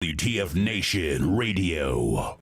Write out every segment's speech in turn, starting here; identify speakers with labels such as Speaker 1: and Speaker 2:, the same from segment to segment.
Speaker 1: WTF Nation Radio.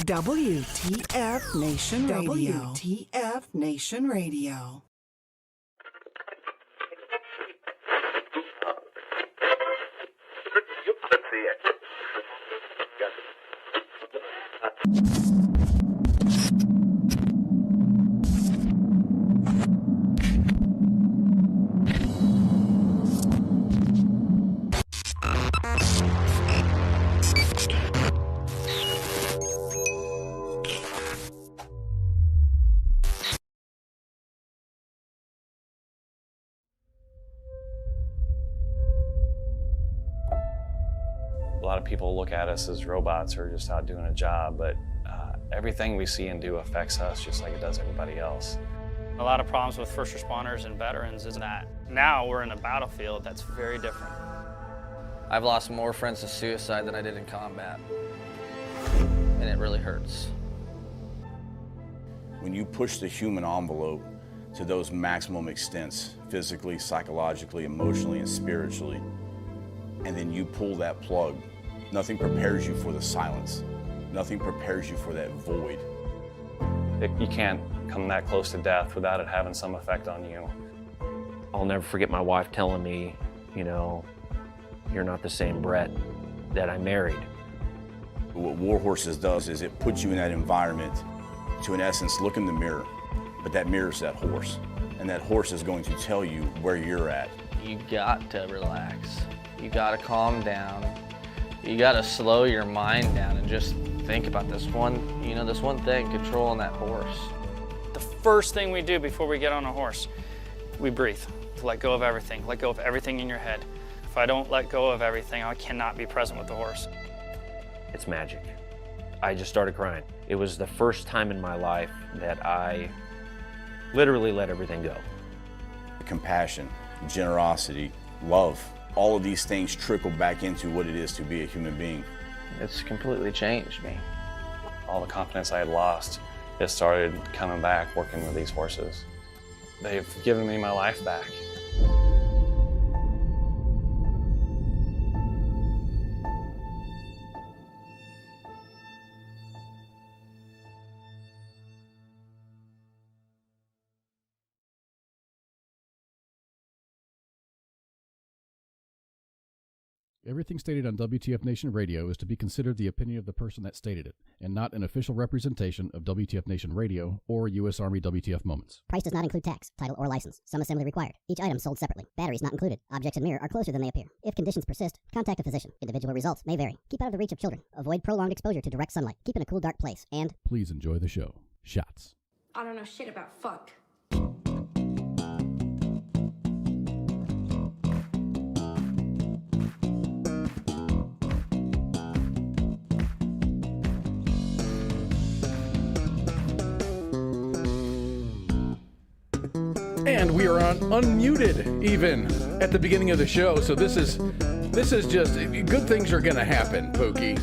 Speaker 2: WTF Nation Radio. WTF Nation Radio.
Speaker 3: A lot of people look at us as robots or just out doing a job, but everything we see and do affects us just like it does everybody else.
Speaker 4: A lot of problems with first responders and veterans is that now we're in a battlefield that's very different.
Speaker 5: I've lost more friends to suicide than I did in combat, and it really hurts.
Speaker 6: When you push the human envelope to those maximum extents, physically, psychologically, emotionally, and spiritually, and then you pull that plug, nothing prepares you for the silence. Nothing prepares you for that void.
Speaker 3: You can't come that close to death without it having some effect on you.
Speaker 7: I'll never forget my wife telling me, you know, you're not the same Brett that I married.
Speaker 6: What War Horses does is it puts you in that environment to, in essence, look in the mirror. But that mirror's that horse. And that horse is going to tell you where you're at.
Speaker 5: You got to relax. You got to calm down. You got to slow your mind down and just think about this one thing, controlling that horse.
Speaker 4: The first thing we do before we get on a horse, we breathe. To let go of everything. Let go of everything in your head. If I don't let go of everything, I cannot be present with the horse.
Speaker 7: It's magic. I just started crying. It was the first time in my life that I literally let everything go.
Speaker 6: Compassion, generosity, love, all of these things trickle back into what it is to be a human being.
Speaker 5: It's completely changed me.
Speaker 3: All the confidence I had lost, it started coming back working with these horses. They've given me my life back.
Speaker 8: Everything stated on WTF Nation Radio is to be considered the opinion of the person that stated it, and not an official representation of WTF Nation Radio or U.S. Army WTF Moments.
Speaker 9: Price does not include tax, title, or license. Some assembly required. Each item sold separately. Batteries not included. Objects in mirror are closer than they appear. If conditions persist, contact a physician. Individual results may vary. Keep out of the reach of children. Avoid prolonged exposure to direct sunlight. Keep in a cool, dark place. And
Speaker 8: please enjoy the show. Shots.
Speaker 10: I don't know shit about fuck.
Speaker 8: And we are on unmuted even at the beginning of the show, so this is just good things are gonna happen, Pooky.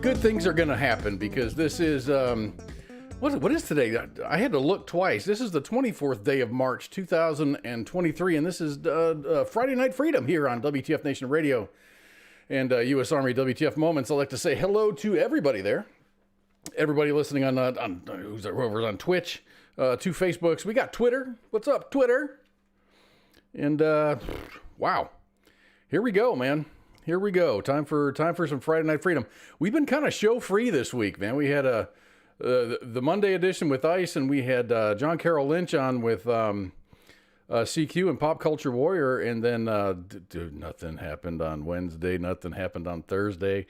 Speaker 8: Good things are gonna happen because this is what is today? I had to look twice. This is the 24th day of March 2023, and this is Friday Night Freedom here on WTF Nation Radio and U.S. Army WTF Moments. I'd like to say hello to everybody there, everybody listening on whoever's on Twitch. 2 Facebooks. We got Twitter. What's up, Twitter? And wow, here we go, man. Here we go. Time for some Friday Night Freedom. We've been kind of show free this week, man. We had the Monday edition with Ice, and we had John Carroll Lynch on with CQ and Pop Culture Warrior, and then nothing happened on Wednesday. Nothing happened on Thursday.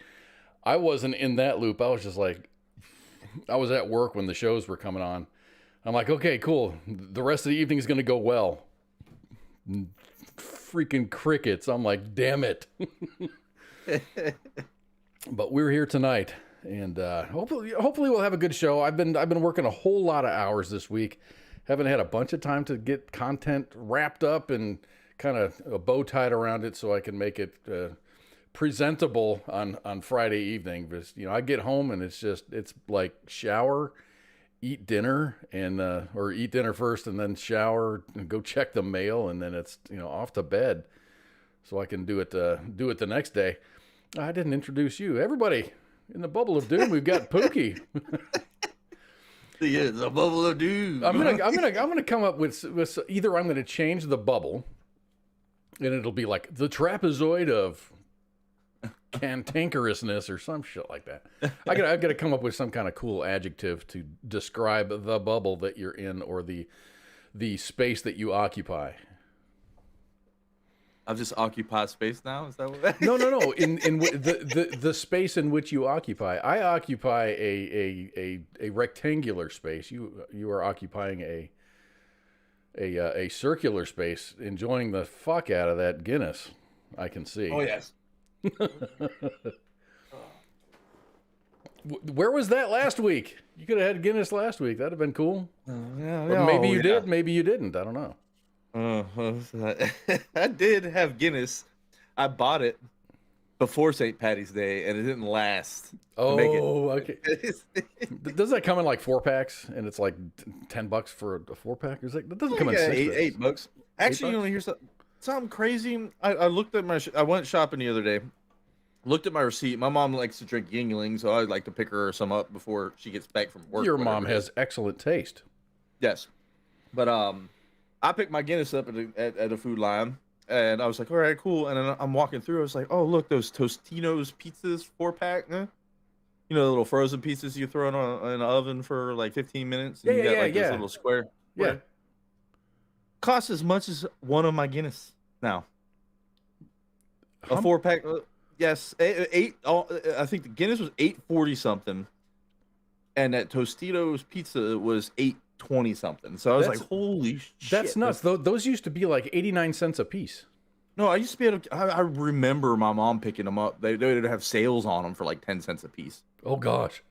Speaker 8: I wasn't in that loop. I was just like, I was at work when the shows were coming on. I'm like, okay, cool. The rest of the evening is going to go well. Freaking crickets. I'm like, damn it. But we're here tonight, and hopefully we'll have a good show. I've been working a whole lot of hours this week. Haven't had a bunch of time to get content wrapped up and kind of a bow tied around it so I can make it presentable on Friday evening. Because, I get home and it's like shower, eat dinner, and or eat dinner first and then shower and go check the mail, and then it's off to bed so I can do it the next day. I didn't introduce you. Everybody in the bubble of doom, we've got Pooky.
Speaker 11: Yeah, the bubble of doom.
Speaker 8: I'm gonna come up with either I'm gonna change the bubble and it'll be like the trapezoid of cantankerousness or some shit like that. I gotta come up with some kind of cool adjective to describe the bubble that you're in or the space that you occupy.
Speaker 11: I've just occupied space now. Is that what?
Speaker 8: No. In the space in which you occupy. I occupy a rectangular space. You are occupying a circular space, enjoying the fuck out of that Guinness. I can see.
Speaker 11: Oh yes.
Speaker 8: Where was that last week? You could have had Guinness last week. That'd have been cool.
Speaker 11: Yeah,
Speaker 8: maybe you did. Maybe you didn't. I don't know.
Speaker 11: I did have Guinness. I bought it before St. Patty's Day, and it didn't last.
Speaker 8: Oh, okay. Does that come in like 4-packs, and it's like $10 for a 4-pack? Is that doesn't come in
Speaker 11: $8? Actually, here's something crazy. I looked at I went shopping the other day, Looked at my receipt. My mom likes to drink Yingling, so I'd like to pick her some up before she gets back from work.
Speaker 8: Your mom has excellent taste.
Speaker 11: Yes. But I picked my Guinness up at a Food Lion, and I was like, all right, cool. And then I'm walking through. I was like, oh, look, those Tostino's pizzas 4-pack. You know, the little frozen pizzas you throw in an oven for like 15 minutes. And you got like this little square.
Speaker 8: Yeah.
Speaker 11: Costs as much as one of my Guinness now. A 4-pack. Yes, eight. I think the Guinness was $8.40 something, and that Tostino's pizza was $8.20 something. So I was like, "Holy shit!"
Speaker 8: That's nuts. Those used to be like 89 cents a piece.
Speaker 11: No, I used to be able to. I remember my mom picking them up. They would have sales on them for like 10 cents a piece.
Speaker 8: Oh gosh.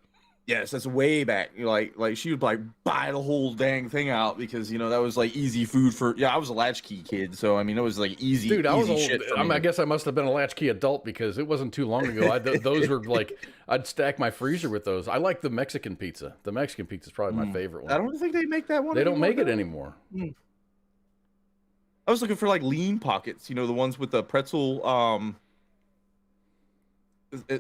Speaker 11: Yes, that's way back. Like she would like buy the whole dang thing out because that was like easy food for. Yeah, I was a latchkey kid, so I mean it was like easy.
Speaker 8: Dude, I was old.
Speaker 11: Shit
Speaker 8: I guess I must have been a latchkey adult because it wasn't too long ago. Those were like I'd stack my freezer with those. I like the Mexican pizza. The Mexican pizza is probably my favorite one.
Speaker 11: I don't think they make that one.
Speaker 8: They don't
Speaker 11: anymore,
Speaker 8: make it anymore.
Speaker 11: I was looking for like lean pockets. The ones with the pretzel.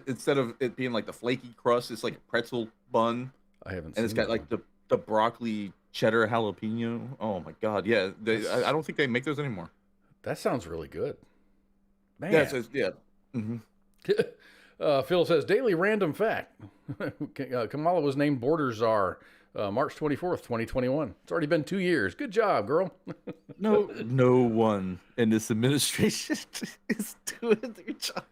Speaker 11: Instead of it being like the flaky crust, it's like a pretzel bun.
Speaker 8: I haven't.
Speaker 11: And it's got like the broccoli cheddar jalapeno. Oh my god, yeah. I don't think they make those anymore.
Speaker 8: That sounds really good, man.
Speaker 11: Yeah. Mm-hmm.
Speaker 8: Phil says daily random fact: Kamala was named border czar March 24th, 2021. It's already been 2 years. Good job, girl.
Speaker 11: No one in this administration is doing their job.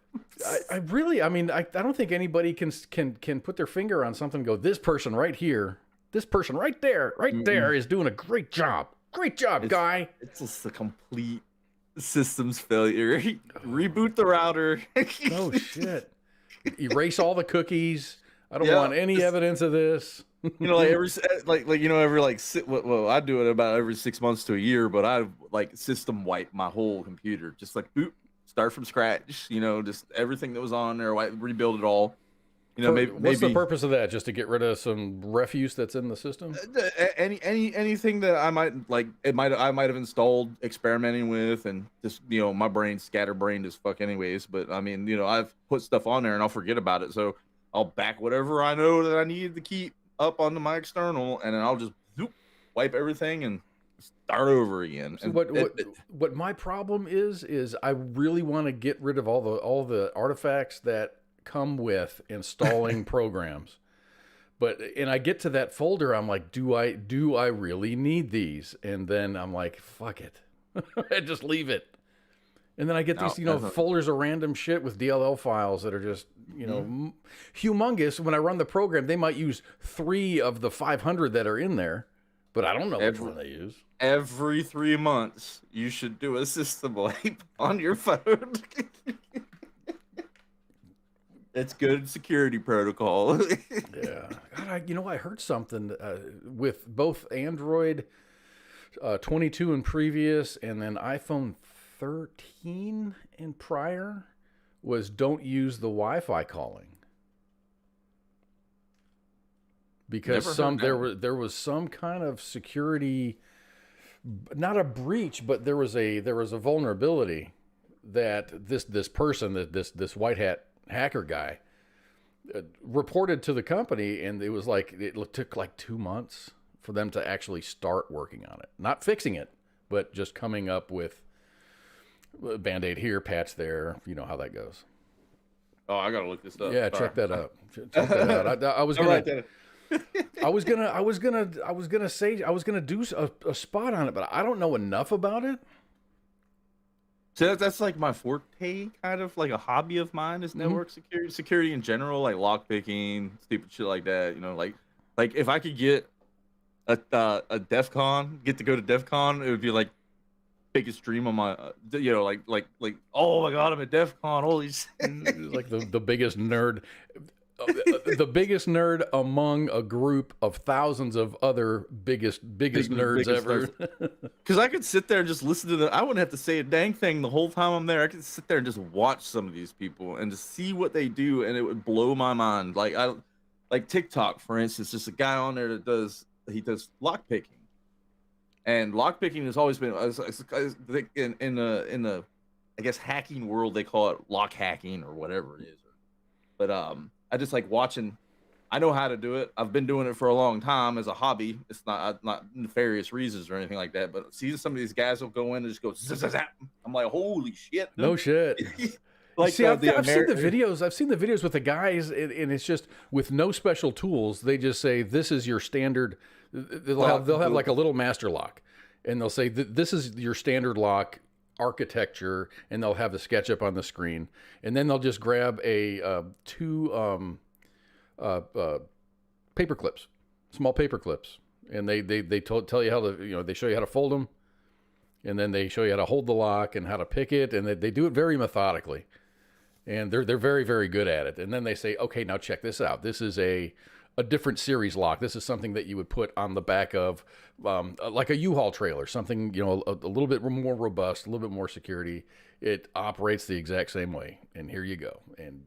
Speaker 8: I don't think anybody can put their finger on something and go, this person right here, this person right there is doing a great job. Great job, guy.
Speaker 11: It's just a complete systems failure. Reboot the router.
Speaker 8: Oh, shit. Erase all the cookies. I don't want any evidence of this.
Speaker 11: Like every I do it about every 6 months to a year, but I like system wipe my whole computer, just like boop, start from scratch. Just everything that was on there, rebuild it all.
Speaker 8: What's the purpose of that? Just to get rid of some refuse that's in the system?
Speaker 11: Anything that I might like, I might have installed, experimenting with, and just my brain's scatterbrained as fuck, anyways. But I mean, I've put stuff on there and I'll forget about it, so I'll back whatever I know that I needed to keep up onto my external, and then I'll just wipe everything and start over again.
Speaker 8: So what my problem is I really want to get rid of all the artifacts that come with installing programs. And I get to that folder, I'm like, do I really need these? And then I'm like, fuck it. I just leave it. And then I get these, folders of random shit with DLL files that are just, humongous. When I run the program, they might use 3 of the 500 that are in there, but I don't know which one they use.
Speaker 11: Every 3 months, you should do a system wipe on your phone. It's good security protocol.
Speaker 8: Yeah. God, I heard something with both Android 22 and previous, and then iPhone 13 and prior was don't use the Wi-Fi calling, because there was some kind of security, not a breach, but there was a vulnerability that this person, this white hat hacker guy, reported to the company, and it was like it took like 2 months for them to actually start working on it, not fixing it, but just coming up with Band-Aid here, patch there. You know how that goes.
Speaker 11: Oh, I gotta look this up.
Speaker 8: Yeah, check that out. Check that out. I was gonna do a spot on it, but I don't know enough about it.
Speaker 11: So that's like my forte, kind of like a hobby of mine is network security in general, like lock picking, stupid shit like that. Like if I could get a DEF CON, get to go to DEF CON, it would be like biggest dream of my, like oh my god, I'm at DEF CON, holy shit.
Speaker 8: Like the biggest nerd. The biggest nerd among a group of thousands of other biggest nerds ever.
Speaker 11: Because I could sit there and just listen to them. I wouldn't have to say a dang thing the whole time I'm there. I could sit there and just watch some of these people and just see what they do, and it would blow my mind. Like TikTok, for instance, just a guy on there that does lock picking, and lock picking has always been in the I guess hacking world, they call it lock hacking or whatever it is. But I just like watching. I know how to do it. I've been doing it for a long time as a hobby. It's not nefarious reasons or anything like that. But seeing some of these guys will go in and just go zap, zap, zap. I'm like, holy shit! Dude.
Speaker 8: No shit.
Speaker 11: Like
Speaker 8: see, I've seen the videos. I've seen the videos with the guys, and it's just with no special tools. They just say this is your standard. They'll have like a little master lock, and they'll say this is your standard lock architecture, and they'll have the sketch up on the screen, and then they'll just grab two paper clips, small paper clips, and they tell you how to, they show you how to fold them, and then they show you how to hold the lock and how to pick it, and they do it very methodically, and they're very, very good at it. And then they say, okay, now check this out. This is a different series lock. This is something that you would put on the back of like a U-Haul trailer, something, a little bit more robust, a little bit more security. It operates the exact same way, and here you go. And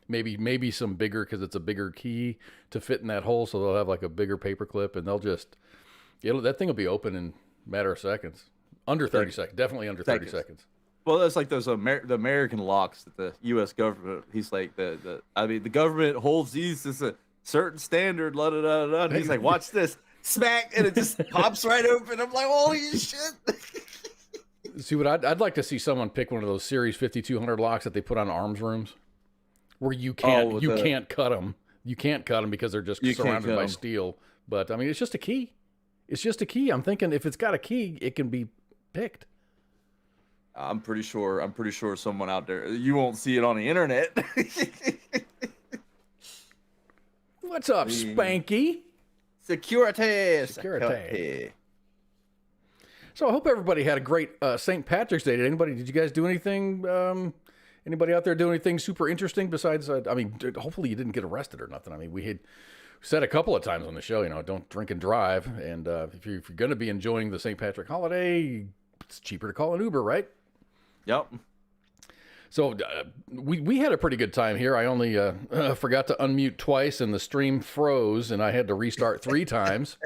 Speaker 8: maybe some bigger, because it's a bigger key to fit in that hole, so they'll have like a bigger paper clip, and they'll just, that thing will be open in a matter of seconds. Under 30 seconds, definitely under 30 seconds.
Speaker 11: Well, that's like those the American locks that the U.S. government. He's like the government holds these as a certain standard. La da da da. And he's like, watch this, smack, and it just pops right open. I'm like, holy shit.
Speaker 8: See, what I'd like to see someone pick one of those Series 5200 locks that they put on arms rooms, where you can't cut them. You can't cut them because they're just surrounded by steel. But I mean, it's just a key. It's just a key. I'm thinking if it's got a key, it can be picked.
Speaker 11: I'm pretty sure someone out there, you won't see it on the internet.
Speaker 8: What's up, Spanky?
Speaker 11: Security.
Speaker 8: So I hope everybody had a great St. Patrick's Day. Did you guys do anything? Anybody out there do anything super interesting besides? Hopefully you didn't get arrested or nothing. I mean, we had said a couple of times on the show, don't drink and drive. And if you're going to be enjoying the St. Patrick holiday, it's cheaper to call an Uber, right?
Speaker 11: Yep.
Speaker 8: So we had a pretty good time here. I only forgot to unmute twice, and the stream froze, and I had to restart 3 times.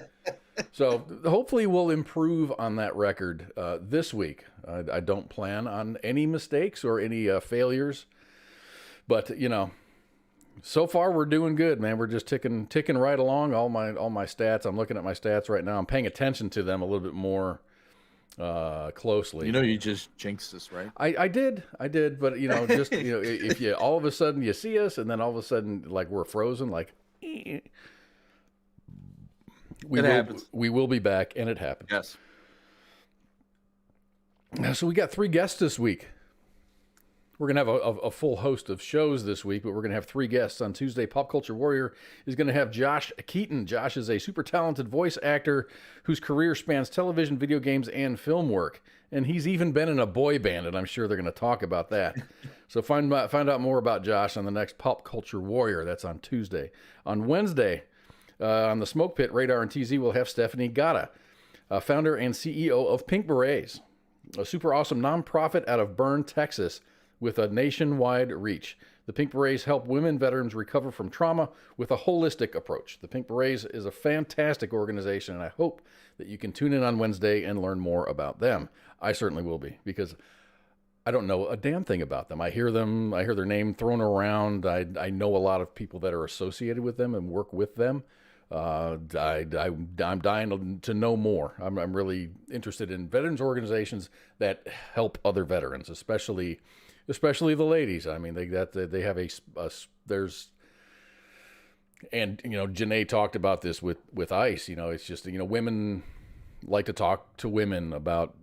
Speaker 8: So hopefully we'll improve on that record this week. I don't plan on any mistakes or any failures, but so far we're doing good, man. We're just ticking right along. All my stats. I'm looking at my stats right now. I'm paying attention to them a little bit more closely.
Speaker 11: You just jinxed us, right?
Speaker 8: I did, but just if you all of a sudden you see us, and then all of a sudden like we're frozen, like we will be back, and it happens.
Speaker 11: Yes.
Speaker 8: So we got 3 guests this week. We're going to have a full host of shows this week, but we're going to have 3 guests. On Tuesday, Pop Culture Warrior is going to have Josh Keaton. Josh is a super talented voice actor whose career spans television, video games, and film work. And he's even been in a boy band, and I'm sure they're going to talk about that. So find out more about Josh on the next Pop Culture Warrior. That's on Tuesday. On Wednesday, on the Smoke Pit, Radar and TZ, we'll have Stephanie Gatta, founder and CEO of Pink Berets, a super awesome nonprofit out of Bern, Texas, with a nationwide reach. The Pink Berets help women veterans recover from trauma with a holistic approach. The Pink Berets is a fantastic organization, and I hope that you can tune in on Wednesday and learn more about them. I certainly will be, because I don't know a damn thing about them. I hear their name thrown around. I know a lot of people that are associated with them and work with them. I'm dying to know more. I'm really interested in veterans organizations that help other veterans, especially the ladies. I mean, they have there's, and Janae talked about this with ICE. It's just women like to talk to women about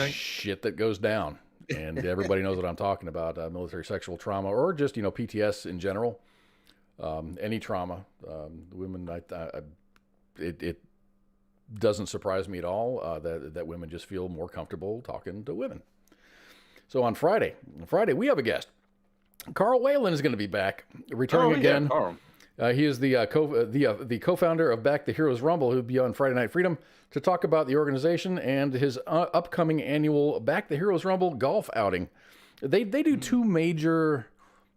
Speaker 8: shit that goes down, and everybody knows what I'm talking about: military sexual trauma, or just PTS in general. Any trauma, women. It doesn't surprise me at all that women just feel more comfortable talking to women. So on Friday we have a guest. Carl Whalen is going to be back, returning again. Carl. He is the co-founder of Back the Heroes Rumble, who'll be on Friday Night Freedom to talk about the organization and his upcoming annual Back the Heroes Rumble golf outing. They do 2 major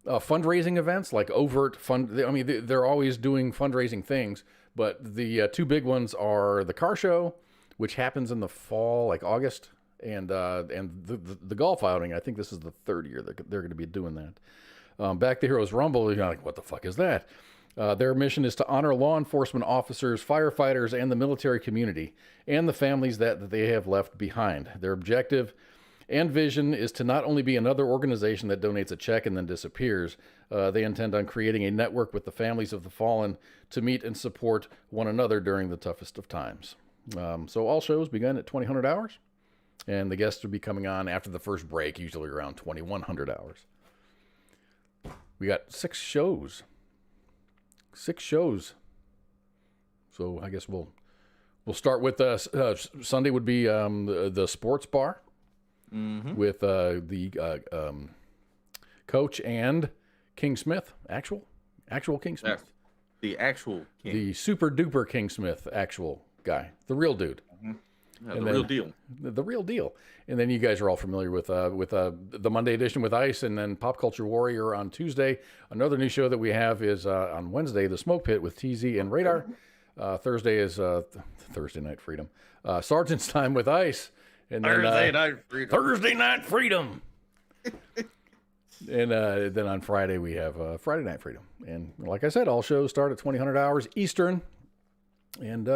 Speaker 8: fundraising events, like overt fund. I mean, they're always doing fundraising things, but the 2 big ones are the car show, which happens in the fall, like August, and the golf outing. I think this is the 3rd year that they're going to be doing that. Back to Heroes Rumble, you're like, what the fuck is that? Their mission is to honor law enforcement officers, firefighters, and the military community, and the families that they have left behind. Their objective and vision is to not only be another organization that donates a check and then disappears, they intend on creating a network with the families of the fallen to meet and support one another during the toughest of times. So all shows begin at 2000 hours, and the guests will be coming on after the first break, usually around 2100 hours. We got 6 shows. 6 shows. So I guess we'll start with Sunday would be the sports bar with the coach and King Smith, actual King Smith.
Speaker 11: The actual King.
Speaker 8: The super duper King Smith, actual guy, the real dude.
Speaker 11: Yeah, real deal.
Speaker 8: The real deal. And then you guys are all familiar with the Monday edition with Ice, and then Pop Culture Warrior on Tuesday. Another new show that we have is on Wednesday, The Smoke Pit with TZ and Radar. Thursday is Thursday Night Freedom. Sergeant's Time with Ice. And then, Thursday Night Freedom. And then on Friday we have Friday Night Freedom. And like I said, all shows start at 2000 hours Eastern. And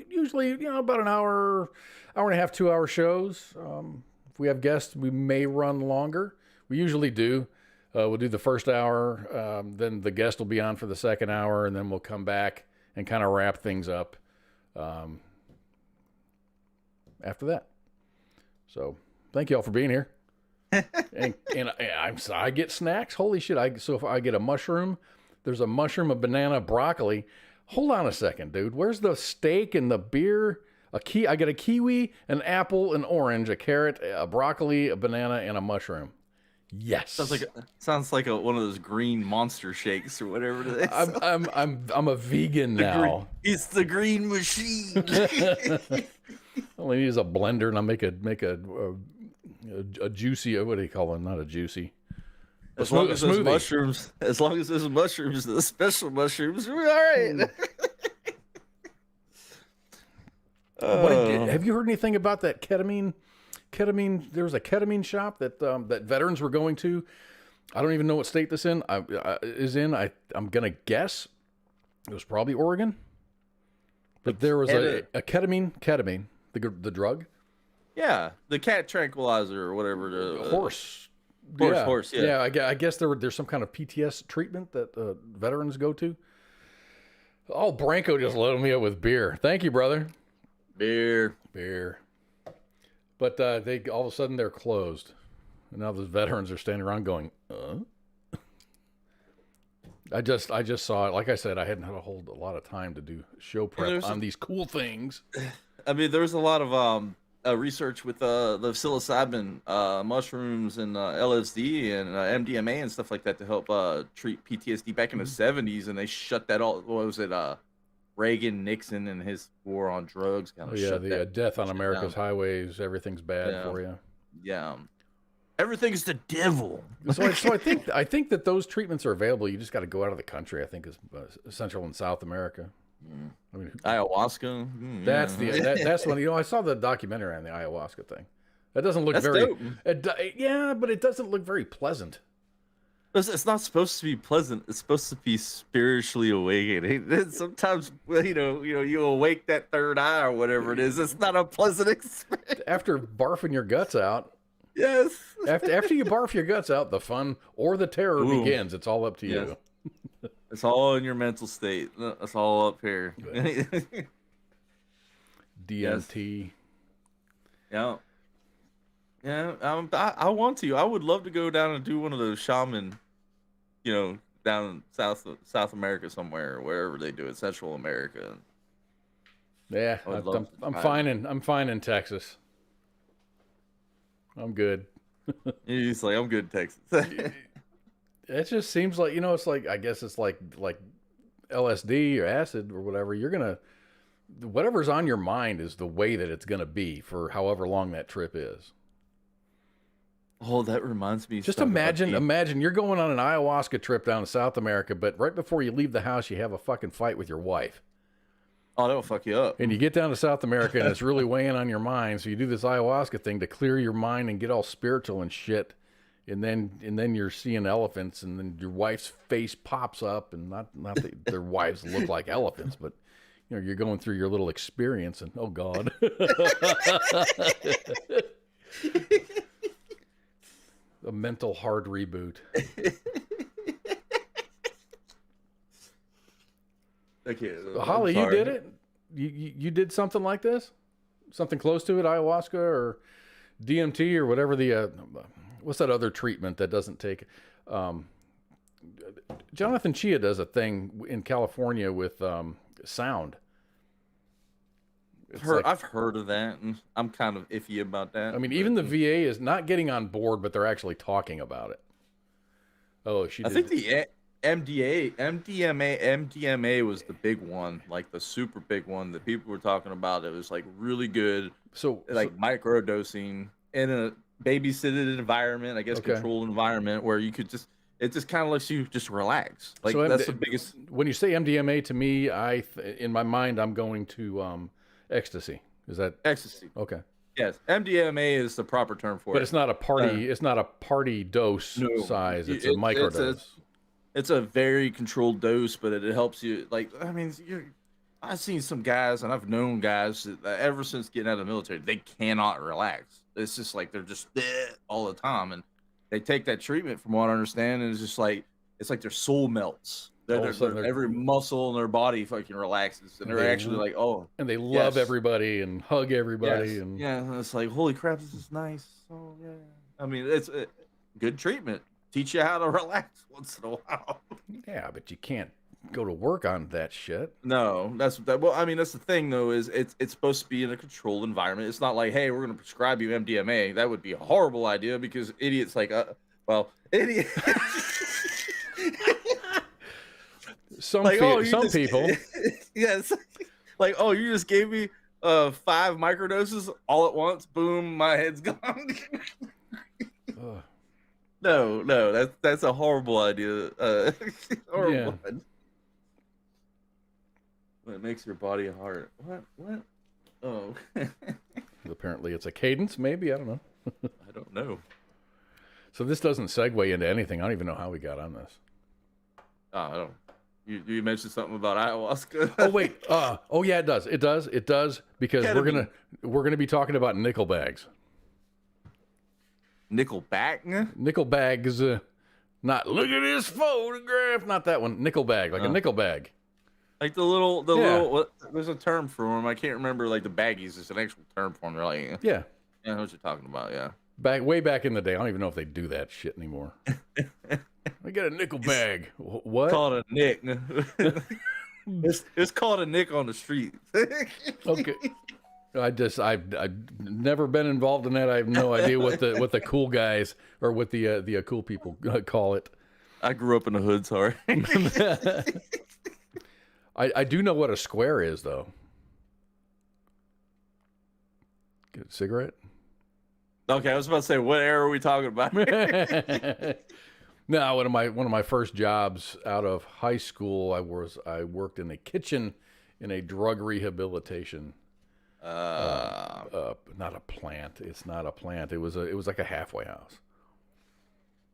Speaker 8: usually, about an hour and a half, 2 hour shows. If we have guests, we may run longer. We usually do. We'll do the first hour, then the guest will be on for the second hour, and then we'll come back and kind of wrap things up after that. So thank you all for being here. and I get snacks. Holy shit. So if I get a mushroom, there's a mushroom, a banana, broccoli. Hold on a second, dude. Where's the steak and the beer? I get a kiwi, an apple, an orange, a carrot, a broccoli, a banana, and a mushroom. Yes.
Speaker 11: Sounds like one of those green monster shakes or whatever it is.
Speaker 8: I'm a vegan now.
Speaker 11: It's the green machine.
Speaker 8: All I need is a blender, and I'll make a juicy. What do you call them? Not a juicy.
Speaker 11: As long as there's mushrooms, the special mushrooms, we're all right.
Speaker 8: Have you heard anything about that ketamine? There was a ketamine shop that that veterans were going to. I don't even know what state this is in. I'm gonna guess it was probably Oregon. But there was a ketamine, the drug.
Speaker 11: Yeah, the cat tranquilizer or whatever. The
Speaker 8: horse.
Speaker 11: Yeah.
Speaker 8: I guess there's some kind of PTS treatment that veterans go to. Oh, Branko just loaded me up with beer. Thank you, brother.
Speaker 11: Beer.
Speaker 8: But they all of a sudden they're closed, and now the veterans are standing around going, I just saw it. Like I said, I hadn't had a lot of time to do show prep on these cool things.
Speaker 11: I mean, there's a lot of research with the psilocybin mushrooms and LSD and MDMA and stuff like that to help treat PTSD back in the 70s, and they shut that all. What was it? Reagan, Nixon, and his war on drugs kind of shut that.
Speaker 8: Death on America's highways. Everything's bad for you.
Speaker 11: Yeah, everything's the devil.
Speaker 8: So I think that those treatments are available. You just got to go out of the country. I think is Central and South America. I mean,
Speaker 11: ayahuasca.
Speaker 8: That's one. I saw the documentary on the ayahuasca thing. That doesn't look
Speaker 11: dope.
Speaker 8: But it doesn't look very pleasant.
Speaker 11: It's not supposed to be pleasant. It's supposed to be spiritually awakening. Sometimes, you awake that third eye or whatever it is. It's not a pleasant experience.
Speaker 8: After barfing your guts out.
Speaker 11: Yes.
Speaker 8: After you barf your guts out, the fun or the terror begins. It's all up to you.
Speaker 11: It's all in your mental state. It's all up here.
Speaker 8: DMT.
Speaker 11: Yes. Yeah. I want to. I would love to go down and do one of those shaman, down in South America somewhere, wherever they do it, Central America.
Speaker 8: Yeah, I'm fine in Texas. I'm good.
Speaker 11: He's like, I'm good in Texas.
Speaker 8: It just seems like, it's like, I guess it's like LSD or acid or whatever. Whatever's on your mind is the way that it's going to be for however long that trip is.
Speaker 11: Oh, that reminds me.
Speaker 8: Just imagine you're going on an ayahuasca trip down to South America, but right before you leave the house, you have a fucking fight with your wife.
Speaker 11: Oh, that'll fuck you up.
Speaker 8: And you get down to South America and it's really weighing on your mind. So you do this ayahuasca thing to clear your mind and get all spiritual and shit. and then you're seeing elephants, and then your wife's face pops up, and not that their wives look like elephants, but you're going through your little experience, and oh God. A mental hard reboot.
Speaker 11: Okay,
Speaker 8: Holly, you did it? You did something like this? Something close to it, ayahuasca or DMT or whatever the what's that other treatment that doesn't take? Jonathan Chia does a thing in California with sound.
Speaker 11: I've heard of that, and I'm kind of iffy about that.
Speaker 8: I mean, even the VA is not getting on board, but they're actually talking about it. Oh, I
Speaker 11: think the MDMA was the big one, like the super big one that people were talking about. It was like really good. So microdosing in a babysitted environment, I guess, controlled environment where you could it just kind of lets you just relax. Like that's the biggest.
Speaker 8: When you say MDMA, to me, in my mind, I'm going to ecstasy. Is that
Speaker 11: ecstasy?
Speaker 8: Okay.
Speaker 11: Yes, MDMA is the proper term for it.
Speaker 8: But it's not a party. It's not a party dose size. It's a microdose.
Speaker 11: It's a very controlled dose, but it helps you. Like, I mean, I've seen some guys, and I've known guys that ever since getting out of the military, they cannot relax. It's just like they're just all the time, and they take that treatment, from what I understand, and it's like their soul melts. Every muscle in their body fucking relaxes, and they're actually like, oh,
Speaker 8: and they love everybody and hug everybody, and
Speaker 11: it's like, holy crap, this is nice. Oh yeah, I mean, it's a good treatment. Teach you how to relax once in a while.
Speaker 8: Yeah, but you can't go to work on that shit.
Speaker 11: No, well, I mean, that's the thing though, is it's supposed to be in a controlled environment. It's not like, hey, we're gonna prescribe you MDMA. That would be a horrible idea, because idiots like idiot.
Speaker 8: Some people.
Speaker 11: Yes. Like, oh, you just gave me 5 microdoses all at once. Boom, my head's gone. No, that's a horrible idea. Horrible. Yeah. It makes your body hard. What? Oh.
Speaker 8: Apparently it's a cadence, maybe. I don't know.
Speaker 11: I don't know.
Speaker 8: So this doesn't segue into anything. I don't even know how we got on this.
Speaker 11: I don't. You mentioned something about ayahuasca.
Speaker 8: Oh wait. Oh yeah, it does. It does because we're gonna be talking about nickel bags.
Speaker 11: Nickel bag?
Speaker 8: Nickel bags. Not look at this photograph. Not that one. Nickel bag, like a nickel bag.
Speaker 11: Like the little. What, there's a term for them. I can't remember. Like the baggies is an actual term for them. They're like,
Speaker 8: yeah,
Speaker 11: I know what you're talking about. Yeah.
Speaker 8: Way back in the day, I don't even know if they do that shit anymore. I got a nickel bag. What?
Speaker 11: Called a nick. It's called a nick on the street.
Speaker 8: Okay. I've never been involved in that. I have no idea what the cool guys or what the cool people call it.
Speaker 11: I grew up in the hood, sorry.
Speaker 8: I do know what a square is though. Get a cigarette?
Speaker 11: Okay, I was about to say, what era are we talking about?
Speaker 8: No, one of my first jobs out of high school, I worked in a kitchen in a drug rehabilitation. Not a plant. It's not a plant. It was like a halfway house.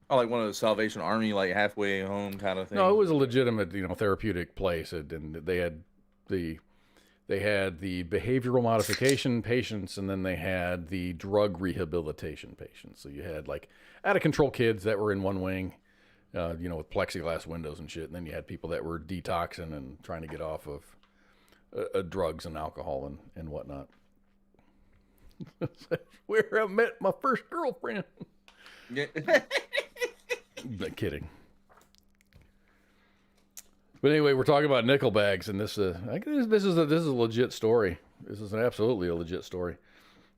Speaker 11: Oh, like one of the Salvation Army, like halfway home kind of thing.
Speaker 8: No, it was a legitimate, therapeutic place, and they had the behavioral modification patients, and then they had the drug rehabilitation patients. So you had like out of control kids that were in one wing, with plexiglass windows and shit, and then you had people that were detoxing and trying to get off of drugs and alcohol and whatnot. Where I met my first girlfriend.
Speaker 11: Yeah.
Speaker 8: Not kidding. But anyway, we're talking about nickel bags, and this is a legit story. This is absolutely a legit story.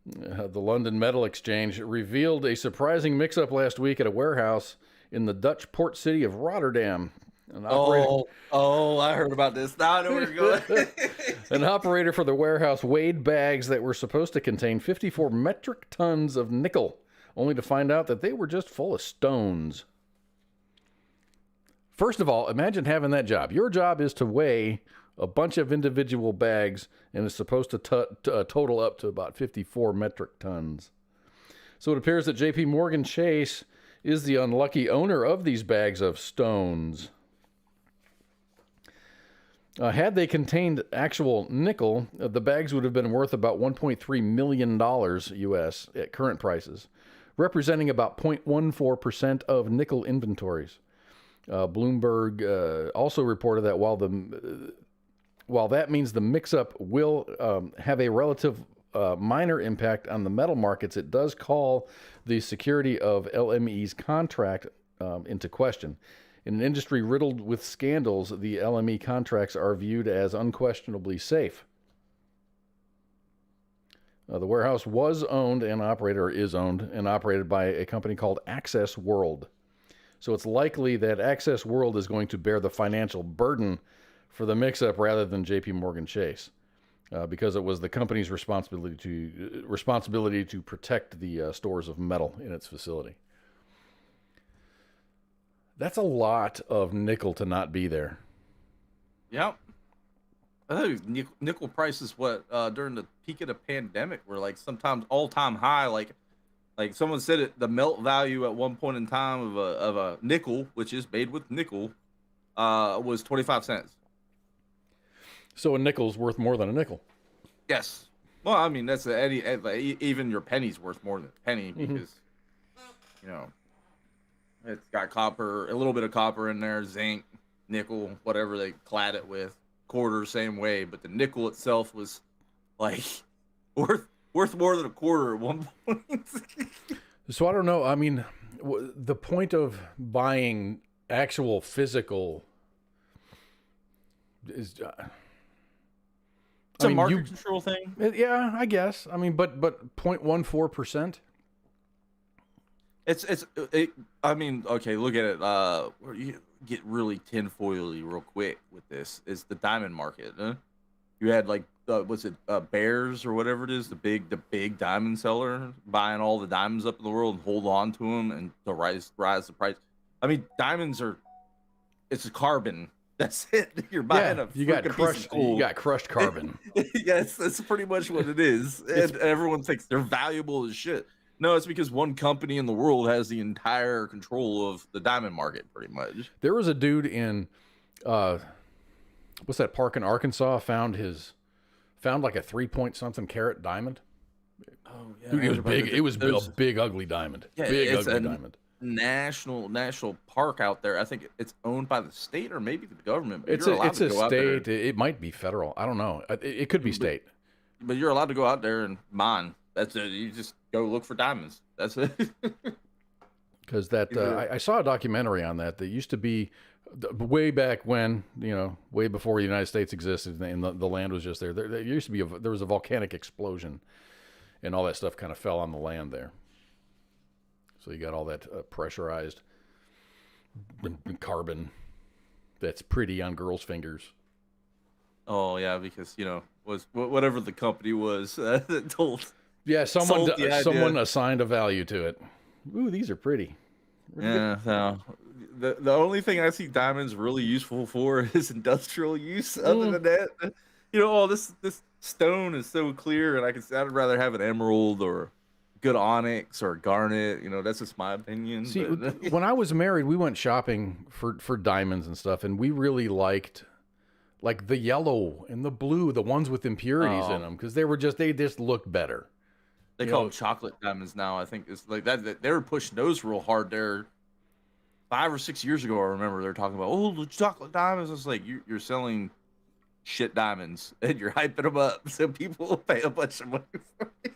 Speaker 8: The London Metal Exchange revealed a surprising mix-up last week at a warehouse in the Dutch port city of Rotterdam.
Speaker 11: I heard about this. Now I know where you're going.
Speaker 8: An operator for the warehouse weighed bags that were supposed to contain 54 metric tons of nickel, only to find out that they were just full of stones. First of all, imagine having that job. Your job is to weigh a bunch of individual bags, and it's supposed to total up to about 54 metric tons. So it appears that J.P. Morgan Chase is the unlucky owner of these bags of stones. Had they contained actual nickel, the bags would have been worth about $1.3 million U.S. at current prices, representing about 0.14% of nickel inventories. Bloomberg also reported that while that means the mix-up will have a relative minor impact on the metal markets, it does call the security of LME's contract into question. In an industry riddled with scandals, the LME contracts are viewed as unquestionably safe. The warehouse was owned and operated, or is owned and operated by a company called Access World. So it's likely that Access World is going to bear the financial burden for the mix-up rather than JP Morgan Chase, because it was the company's responsibility to protect the stores of metal in its facility. That's a lot of nickel to not be there.
Speaker 11: Yep. I think nickel prices during the peak of the pandemic were like sometimes all-time high. Like someone said it, the melt value at one point in time of a nickel, which is made with nickel, was 25 cents.
Speaker 8: So a nickel's worth more than a nickel.
Speaker 11: Yes. Well, I mean that's even your penny's worth more than a penny because it's got copper, a little bit of copper in there, zinc, nickel, whatever they clad it with. Quarter, same way, but the nickel itself was like worth more than a quarter at one point.
Speaker 8: So I don't know. I mean, the point of buying actual physical is.
Speaker 11: It's a market control thing.
Speaker 8: Yeah, I guess. I mean, but 0.14%. I mean, okay, look at it. You get really tinfoily real quick with this. Is the diamond market? Huh? You had like, was it Bears or whatever it is, the big diamond seller buying all the diamonds up in the world and hold on to them and to rise the price. I mean, diamonds it's a carbon. That's it. You're buying you got crushed carbon.
Speaker 11: Yes, that's pretty much what it is. And everyone thinks they're valuable as shit. No, it's because one company in the world has the entire control of the diamond market, pretty much.
Speaker 8: There was a dude in, what's that park in Arkansas? Found like a 3-point-something carat diamond.
Speaker 11: Oh yeah,
Speaker 8: dude, it was big. It was a big, ugly diamond.
Speaker 11: Yeah,
Speaker 8: big, ugly diamond.
Speaker 11: National park out there. I think it's owned by the state or maybe the government.
Speaker 8: It's a state. It might be federal. I don't know. It could be state.
Speaker 11: But you're allowed to go out there and mine. That's it. You just go look for diamonds. That's it.
Speaker 8: Because I saw a documentary on that. That used to be way back when, way before the United States existed, and the land was just there. There used to be there was a volcanic explosion, and all that stuff kind of fell on the land there. So you got all that pressurized carbon that's pretty on girls' fingers.
Speaker 11: Oh yeah, because was whatever the company was that told.
Speaker 8: Yeah, someone assigned a value to it. Ooh, these are pretty.
Speaker 11: Yeah, no. The only thing I see diamonds really useful for is industrial use. Other than that, this stone is so clear, and I'd rather have an emerald or good onyx or garnet. That's just my opinion.
Speaker 8: See, when I was married, we went shopping for diamonds and stuff, and we really liked like the yellow and the blue, the ones with impurities in them, because they just looked better.
Speaker 11: They call them chocolate diamonds now. I think it's like that. They were pushing those real hard there 5 or 6 years ago. I remember they're talking about the chocolate diamonds. It's like you're selling shit diamonds and you're hyping them up so people will pay a bunch of money for it.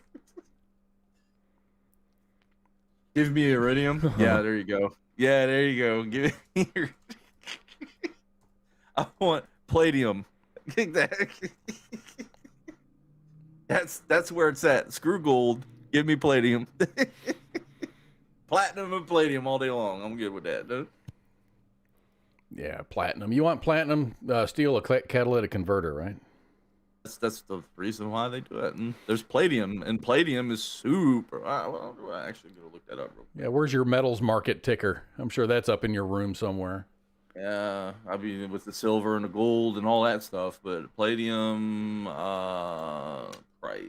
Speaker 11: Give me iridium. Yeah, there you go. Yeah, there you go. Give me. I want palladium. That's where it's at. Screw gold. Give me palladium. Platinum and palladium all day long. I'm good with that, dude.
Speaker 8: Yeah, platinum. You want platinum? Steal a catalytic converter, right?
Speaker 11: That's the reason why they do it. And there's palladium, and palladium is super. Well, I'm actually gonna look that up real quick.
Speaker 8: Yeah, where's your metals market ticker? I'm sure that's up in your room somewhere.
Speaker 11: Yeah, I mean with the silver and the gold and all that stuff, but palladium price.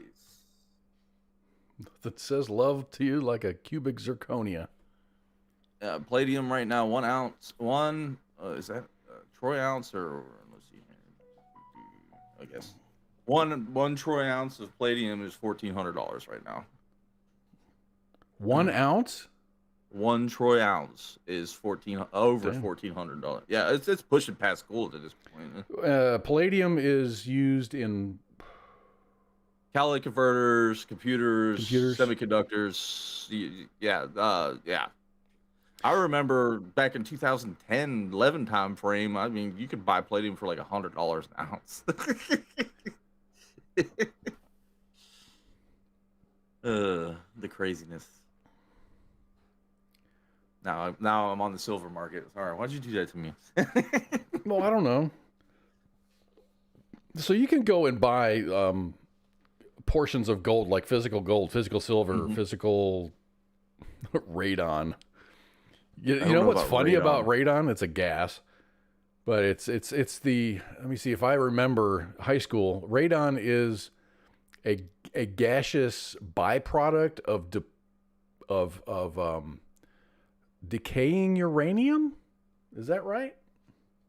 Speaker 8: That says love to you like a cubic zirconia.
Speaker 11: Palladium right now, 1 ounce. Is that troy ounce or let's see here. I guess one troy ounce of palladium is $1,400 right now.
Speaker 8: 1 ounce?
Speaker 11: 1 troy ounce is $1,400. Yeah, it's pushing past gold at this point.
Speaker 8: Palladium is used in
Speaker 11: catalytic converters, computers, semiconductors. Yeah. I remember back in 2010, 11 time frame. I mean, you could buy palladium for like $100 an ounce. The craziness. Now I'm on the silver market. Sorry, why'd you do that to me?
Speaker 8: Well, I don't know. So you can go and buy portions of gold, like physical gold, physical silver, physical radon. You know what's funny about radon? It's a gas, but it's the. Let me see if I remember high school. Radon is a gaseous byproduct of decaying uranium. Is that right?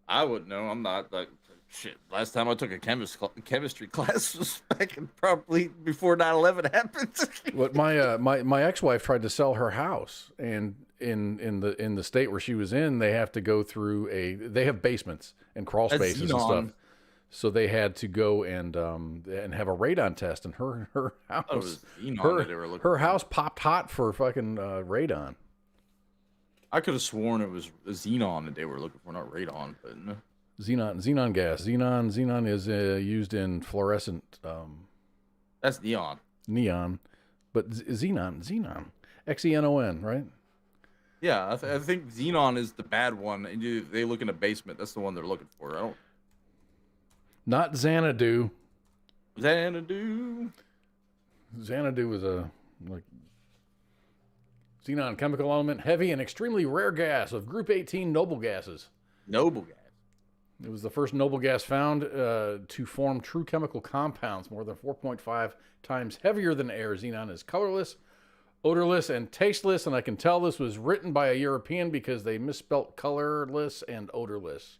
Speaker 11: I wouldn't know. I'm not like shit. Last time I took a chemistry class was back in probably before 9/11 happened.
Speaker 8: What my ex-wife tried to sell her house, and in the state where she was in, they have to go through they have basements and crawl spaces and stuff. So they had to go and have a radon test, and her house her house popped hot for fucking radon.
Speaker 11: I could have sworn it was xenon that they were looking for, not radon, but no.
Speaker 8: Xenon gas. Xenon is used in fluorescent.
Speaker 11: That's neon.
Speaker 8: Neon, but xenon, Xenon, right?
Speaker 11: Yeah, I think xenon is the bad one. And they look in a basement. That's the one they're looking for.
Speaker 8: Not Xanadu.
Speaker 11: Xanadu was xenon, chemical element, heavy and extremely rare gas of group 18 noble gases. Noble gas.
Speaker 8: It was the first noble gas found to form true chemical compounds, more than 4.5 times heavier than air. Xenon is colorless, odorless, and tasteless, and I can tell this was written by a European because they misspelt colorless and odorless.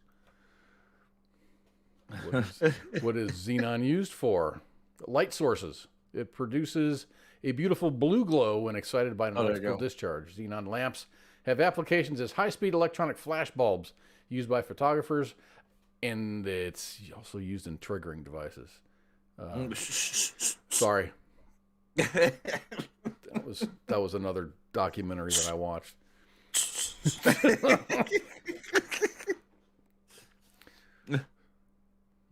Speaker 8: What is xenon used for? Light sources. It produces a beautiful blue glow when excited by an electrical discharge. Xenon lamps have applications as high-speed electronic flash bulbs used by photographers, and it's also used in triggering devices. Sorry. That was another documentary that I watched.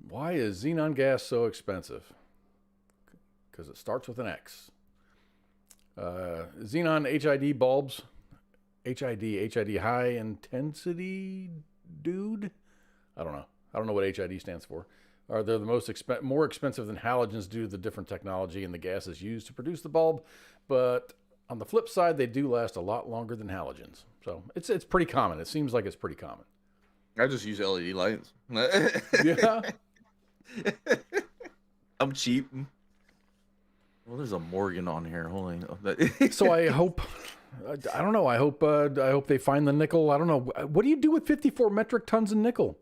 Speaker 8: Why is xenon gas so expensive? Because it starts with an X. Xenon HID bulbs. HID, high intensity dude? I don't know what HID stands for. They're the more expensive than halogens due to the different technology and the gases used to produce the bulb. But on the flip side, they do last a lot longer than halogens. So it's pretty common. It seems like it's pretty common.
Speaker 11: I just use LED lights.
Speaker 8: Yeah.
Speaker 11: I'm cheap. Well, there's a Morgan on here. Holy.
Speaker 8: So I hope they find the nickel. I don't know. What do you do with 54 metric tons of nickel?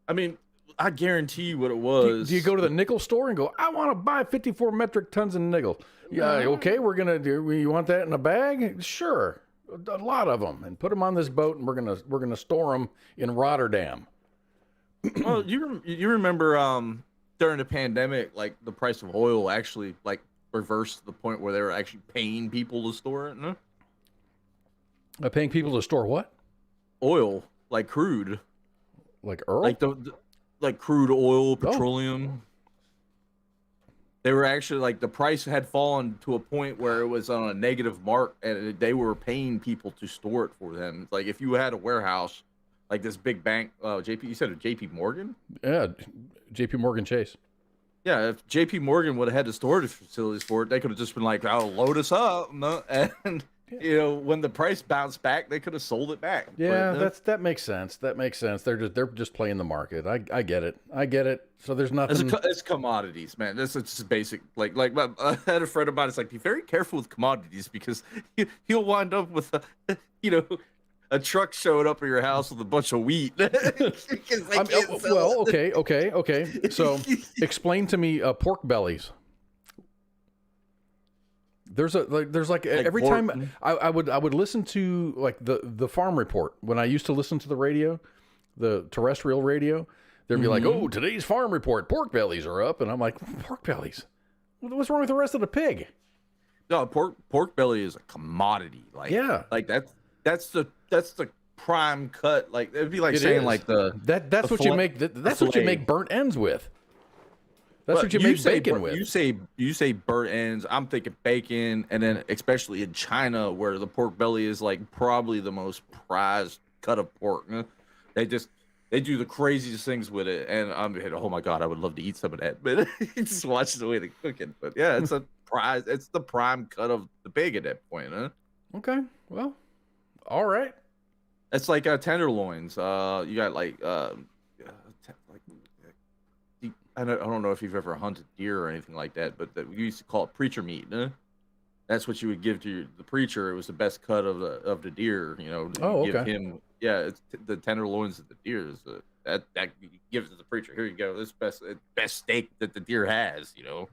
Speaker 11: I mean, I guarantee you what it was.
Speaker 8: Do you go to the nickel store and go, I want to buy 54 metric tons of nickel? Yeah, okay, we're going to do, you want that in a bag? Sure. A lot of them. And put them on this boat, and we're going to store them in Rotterdam.
Speaker 11: Well, you remember during the pandemic, like the price of oil actually like reversed to the point where they were actually paying people to store it, no?
Speaker 8: Paying people to store what?
Speaker 11: Oil, like crude.
Speaker 8: Like Earl?
Speaker 11: Like crude oil, petroleum. They were actually like the price had fallen to a point where it was on a negative mark, and they were paying people to store it for them. It's like if you had a warehouse, like this big bank, you said JP Morgan?
Speaker 8: Yeah, JP Morgan Chase.
Speaker 11: Yeah, if JP Morgan would have had the storage facilities for it, they could have just been like, "Oh, load us up," and You know, when the price bounced back, they could have sold it back.
Speaker 8: Yeah,
Speaker 11: But,
Speaker 8: that makes sense. That makes sense. They're just playing the market. I get it. I get it. So there's nothing.
Speaker 11: it's commodities, man. This is just basic. I had a friend of mine. It's like, be very careful with commodities because you'll wind up with a truck showing up at your house with a bunch of wheat.
Speaker 8: Okay. So explain to me pork bellies. There's every
Speaker 11: pork.
Speaker 8: time I would listen to like the farm report when I used to listen to the radio, the terrestrial radio. They'd be like, "Oh, today's farm report, pork bellies are up," and I'm like, "Pork bellies? What's wrong with the rest of the pig?"
Speaker 11: No, pork belly is a commodity. That's the prime cut. Like it'd be like
Speaker 8: It
Speaker 11: saying
Speaker 8: is.
Speaker 11: like
Speaker 8: that's what you make. That's what you make burnt ends with. That's what you make bacon with.
Speaker 11: You say burnt ends. I'm thinking bacon, and then especially in China, where the pork belly is like probably the most prized cut of pork. They do the craziest things with it, and I'm oh my god, I would love to eat some of that, but just watch the way they cook it. But yeah, it's a prize. It's the prime cut of the pig at that point, huh?
Speaker 8: Okay, well, all right.
Speaker 11: It's like tenderloins. You got I don't know if you've ever hunted deer or anything like that, but we used to call it preacher meat. Huh? That's what you would give to the preacher. It was the best cut of the deer. You know,
Speaker 8: Oh,
Speaker 11: give
Speaker 8: okay.
Speaker 11: him. Yeah, it's the tenderloins of the deer is that you give it to the preacher. Here you go. This best steak that the deer has. You know.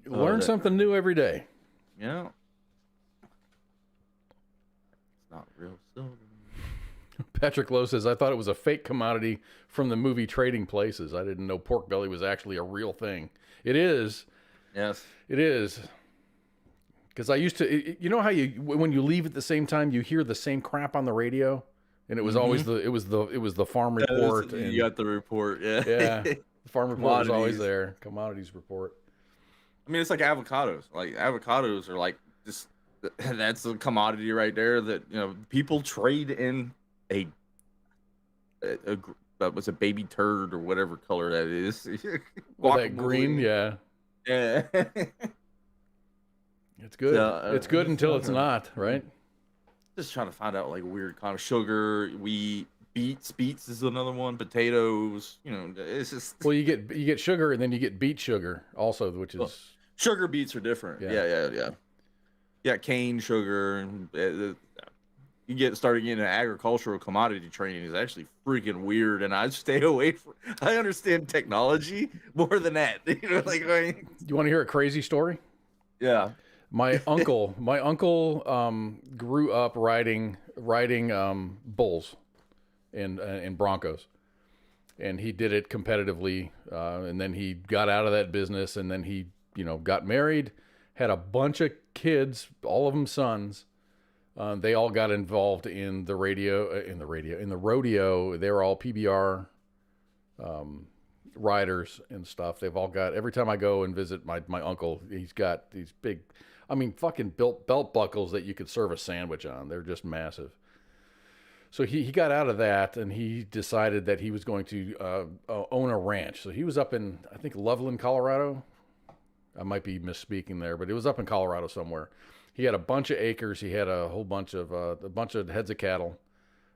Speaker 8: Learn something new every day.
Speaker 11: Yeah. It's not real silver.
Speaker 8: Patrick Lowe says, I thought it was a fake commodity from the movie Trading Places. I didn't know pork belly was actually a real thing. It is.
Speaker 11: Yes.
Speaker 8: It is. Because I used to, you know how when you leave at the same time, you hear the same crap on the radio? And it was always the farm report.
Speaker 11: You got the report, yeah.
Speaker 8: Yeah. The farm report was always
Speaker 11: Commodities.
Speaker 8: there. Commodities report.
Speaker 11: I mean, it's like avocados. Like avocados are like just that's a commodity right there that people trade in a that was a baby turd or whatever color that is.
Speaker 8: Well, that green, yeah.
Speaker 11: Yeah.
Speaker 8: It's good. It's good until it's not, right?
Speaker 11: Just trying to find out like weird kind of sugar, wheat, beets is another one, potatoes. It's just
Speaker 8: Well, you get sugar and then you get beet sugar also, which is
Speaker 11: sugar beets are different.
Speaker 8: Yeah.
Speaker 11: Yeah, cane sugar. And, you started getting an agricultural commodity training is actually freaking weird, and I stay away from. I understand technology more than that. You
Speaker 8: want to hear a crazy story?
Speaker 11: Yeah.
Speaker 8: My uncle grew up riding bulls and Broncos, and he did it competitively, and then he got out of that business, and then he got married, had a bunch of kids, all of them sons. They all got involved in the rodeo. They were all PBR riders and stuff. They've all got. Every time I go and visit my uncle, he's got these big, fucking built belt buckles that you could serve a sandwich on. They're just massive. So he got out of that, and he decided that he was going to own a ranch. So he was up in, I think, Loveland, Colorado. I might be misspeaking there, but it was up in Colorado somewhere. He had a bunch of acres. He had a whole bunch of heads of cattle,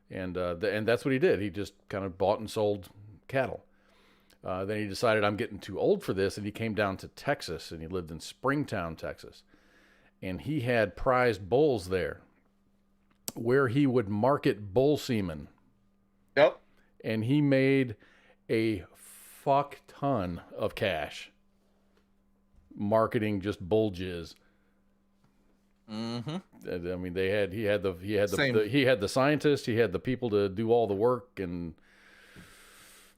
Speaker 8: and that's what he did. He just kind of bought and sold cattle. Then he decided, I'm getting too old for this, and he came down to Texas, and he lived in Springtown, Texas, and he had prized bulls there, where he would market bull semen.
Speaker 11: Yep.
Speaker 8: And he made a fuck ton of cash marketing just bull jizz.
Speaker 11: Mm-hmm.
Speaker 8: I mean, he had the scientists, he had the people to do all the work, and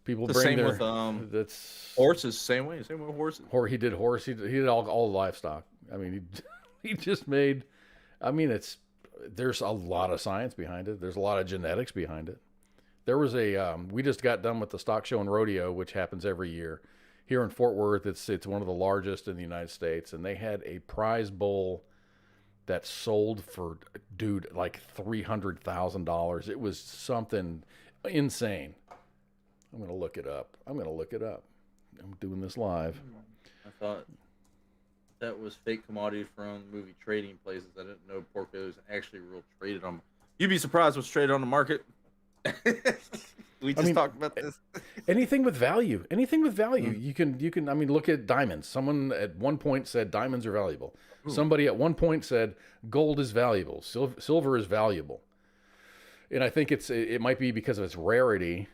Speaker 8: people
Speaker 11: The
Speaker 8: bring
Speaker 11: same
Speaker 8: their
Speaker 11: with
Speaker 8: that's
Speaker 11: horses. Same with horses.
Speaker 8: He did horse. He did all livestock. I mean, he just made. I mean, there's a lot of science behind it. There's a lot of genetics behind it. There was we just got done with the stock show and rodeo, which happens every year here in Fort Worth. It's one of the largest in the United States, and they had a prize bull that sold for, dude, like $300,000. It was something insane. I'm gonna look it up. I'm doing this live.
Speaker 11: I thought that was fake commodity from the movie Trading Places. I didn't know pork belly was actually real traded on. You'd be surprised what's traded on the market. We just talked about this.
Speaker 8: Anything with value. Anything with value. You can. I mean, look at diamonds. Someone at one point said diamonds are valuable. Somebody at one point said gold is valuable. Silver is valuable. And I think it might be because of its rarity.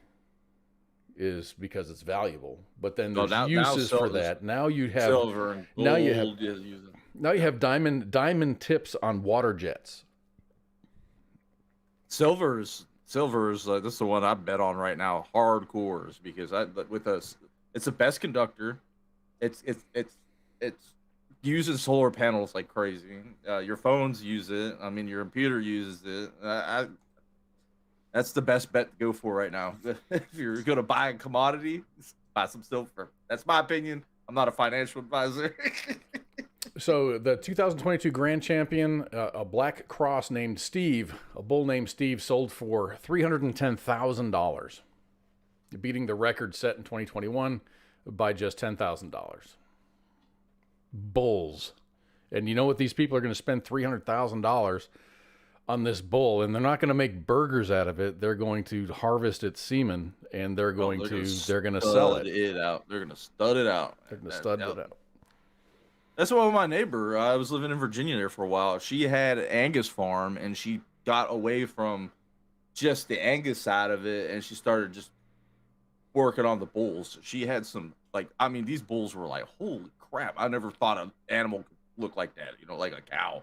Speaker 8: Is because it's valuable, but then there's uses for that. Now you have
Speaker 11: silver and gold.
Speaker 8: Now you have diamond tips on water jets.
Speaker 11: Silver's this is the one I bet on right now, hardcores, because it's the best conductor. It's uses solar panels like crazy. Your phones use it. I mean, your computer uses it. That's the best bet to go for right now. If you're going to buy a commodity, buy some silver. That's my opinion. I'm not a financial advisor.
Speaker 8: So the 2022 Grand Champion, a black cross named Steve, a bull named Steve, sold for $310,000, beating the record set in 2021 by just $10,000. Bulls. And you know what? These people are going to spend $300,000 on this bull, and they're not going to make burgers out of it. They're going to harvest its semen, and they're going to sell it.
Speaker 11: They're going to stud it out.
Speaker 8: They're going to stud it out.
Speaker 11: That's why my neighbor, I was living in Virginia there for a while. She had an Angus farm, and she got away from just the Angus side of it, and she started just working on the bulls. She had some, these bulls were like, holy crap. I never thought an animal could look like that, like a cow.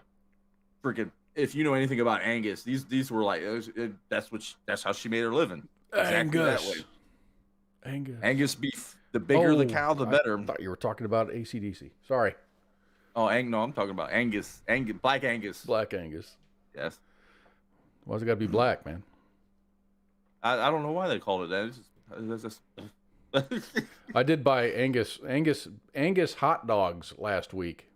Speaker 11: Freaking. If you know anything about Angus, these were like that's how she made her living. Exactly that way. Angus beef. The bigger the cow, the better.
Speaker 8: I thought you were talking about AC/DC. Sorry.
Speaker 11: Oh, no, I'm talking about Angus. Black Angus.
Speaker 8: Black Angus.
Speaker 11: Yes.
Speaker 8: Why's it got to be black, man?
Speaker 11: I don't know why they called it that.
Speaker 8: I did buy Angus hot dogs last week.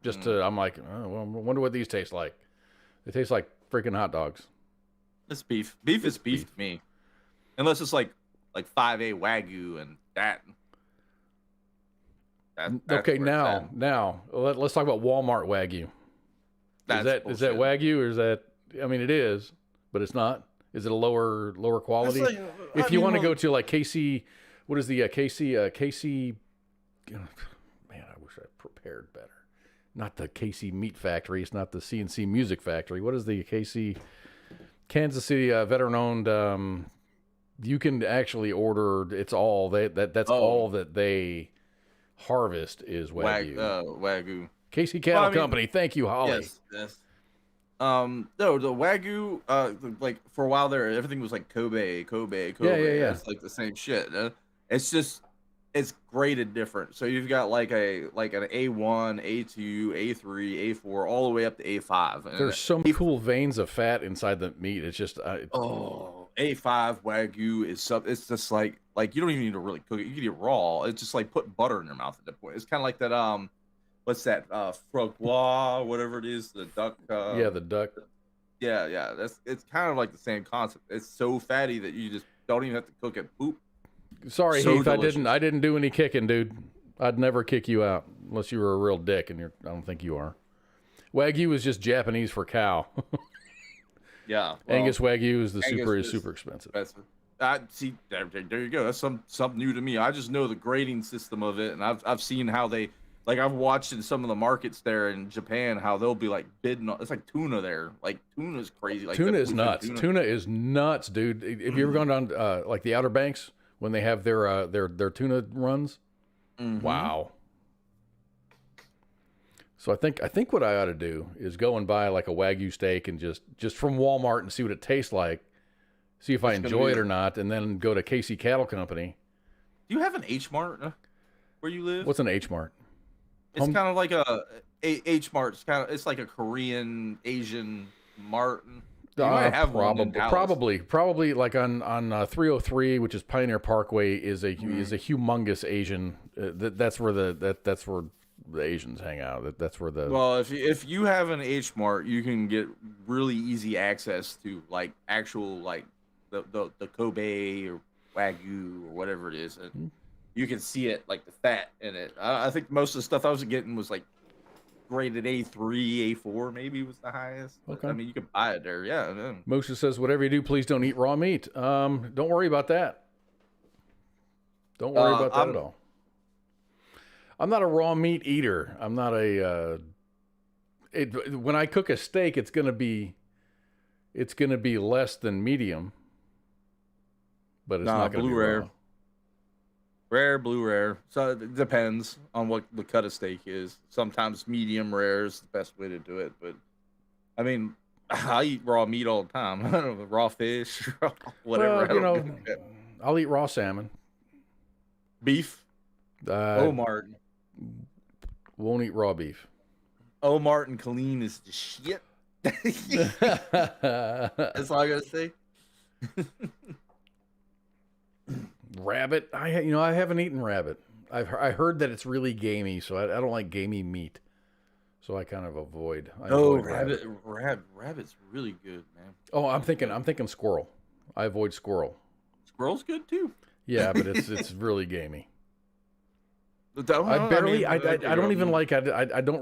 Speaker 8: I'm like, I wonder what these taste like. They taste like freaking hot dogs.
Speaker 11: It's beef. Beef is beef to me. Unless it's like 5A Wagyu and that.
Speaker 8: Okay, now let's talk about Walmart Wagyu. Is that Wagyu or is that? I mean, it is, but it's not. Is it a lower quality? If you want to go to like KC, what is the KC? Man, I wish I prepared better. Not the KC Meat Factory. It's not the CNC Music Factory. What is the KC? Kansas City veteran-owned. You can actually order. It's all that's all that they harvest is Wagyu.
Speaker 11: Wagyu.
Speaker 8: KC Cattle Company. Thank you, Holly.
Speaker 11: Yes. No, the Wagyu. For a while there, everything was like Kobe.
Speaker 8: Yeah.
Speaker 11: It's like the same shit. It's just. It's graded different. So you've got like an A1, A2, A3, A4, all the way up to A5. And
Speaker 8: there's so many cool veins of fat inside the meat. It's just
Speaker 11: A5 Wagyu is it's just like you don't even need to really cook it. You can eat it raw. It's just like putting butter in your mouth at that point. It's kind of like that what's that froglois, whatever it is, the duck.
Speaker 8: The duck.
Speaker 11: Yeah. It's kind of like the same concept. It's so fatty that you just don't even have to cook it. Poop.
Speaker 8: Sorry, so Heath, delicious. I didn't do any kicking, dude. I'd never kick you out unless you were a real dick, and I don't think you are. Wagyu is just Japanese for cow.
Speaker 11: Yeah.
Speaker 8: Well, Angus Wagyu is super expensive.
Speaker 11: See, there you go. That's something new to me. I just know the grading system of it, and I've seen how they I've watched in some of the markets there in Japan how they'll be like bidding on. It's like tuna there. Like tuna's crazy. Like
Speaker 8: tuna is nuts. Tuna is nuts, dude. Have you ever gone down like the Outer Banks when they have their tuna runs?
Speaker 11: Mm-hmm.
Speaker 8: Wow. So I think what I ought to do is go and buy like a Wagyu steak and just from Walmart and see what it tastes like, see if I enjoy it or not, and then go to KC Cattle Company.
Speaker 11: Do you have an H Mart where you live?
Speaker 8: What's an H Mart?
Speaker 11: It's kind of like a H Mart. It's like a Korean Asian mart. You might have
Speaker 8: probably like on 303, which is Pioneer Parkway, is a humongous Asian. That's where the Asians hang out. That's where the.
Speaker 11: Well, if you have an H Mart, you can get really easy access to like actual like the Kobe or Wagyu or whatever it is. And you can see it like the fat in it. I think most of the stuff I was getting was like graded A3, A4 maybe was the highest.
Speaker 8: Okay.
Speaker 11: I mean, you could buy it there. Yeah.
Speaker 8: Moshe says, whatever you do, please don't eat raw meat. Don't worry about that. Don't worry about that at all. I'm not a raw meat eater. I'm not a. When I cook a steak, it's gonna be less than medium, but it's not gonna be raw.
Speaker 11: Rare, blue rare. So it depends on what the cut of steak is. Sometimes medium rare is the best way to do it. But I mean, I eat raw meat all the time. I don't know, raw fish, whatever.
Speaker 8: Well, I'll eat raw salmon.
Speaker 11: Beef. Martin.
Speaker 8: Won't eat raw beef.
Speaker 11: Martin Colleen is the shit. That's all I gotta say.
Speaker 8: Rabbit. I haven't eaten rabbit. I heard that it's really gamey, so I don't like gamey meat. So I kind of avoid.
Speaker 11: Rabbit's really good, man.
Speaker 8: Oh, I'm thinking squirrel. I avoid squirrel.
Speaker 11: Squirrel's good too.
Speaker 8: Yeah, but it's really gamey. I don't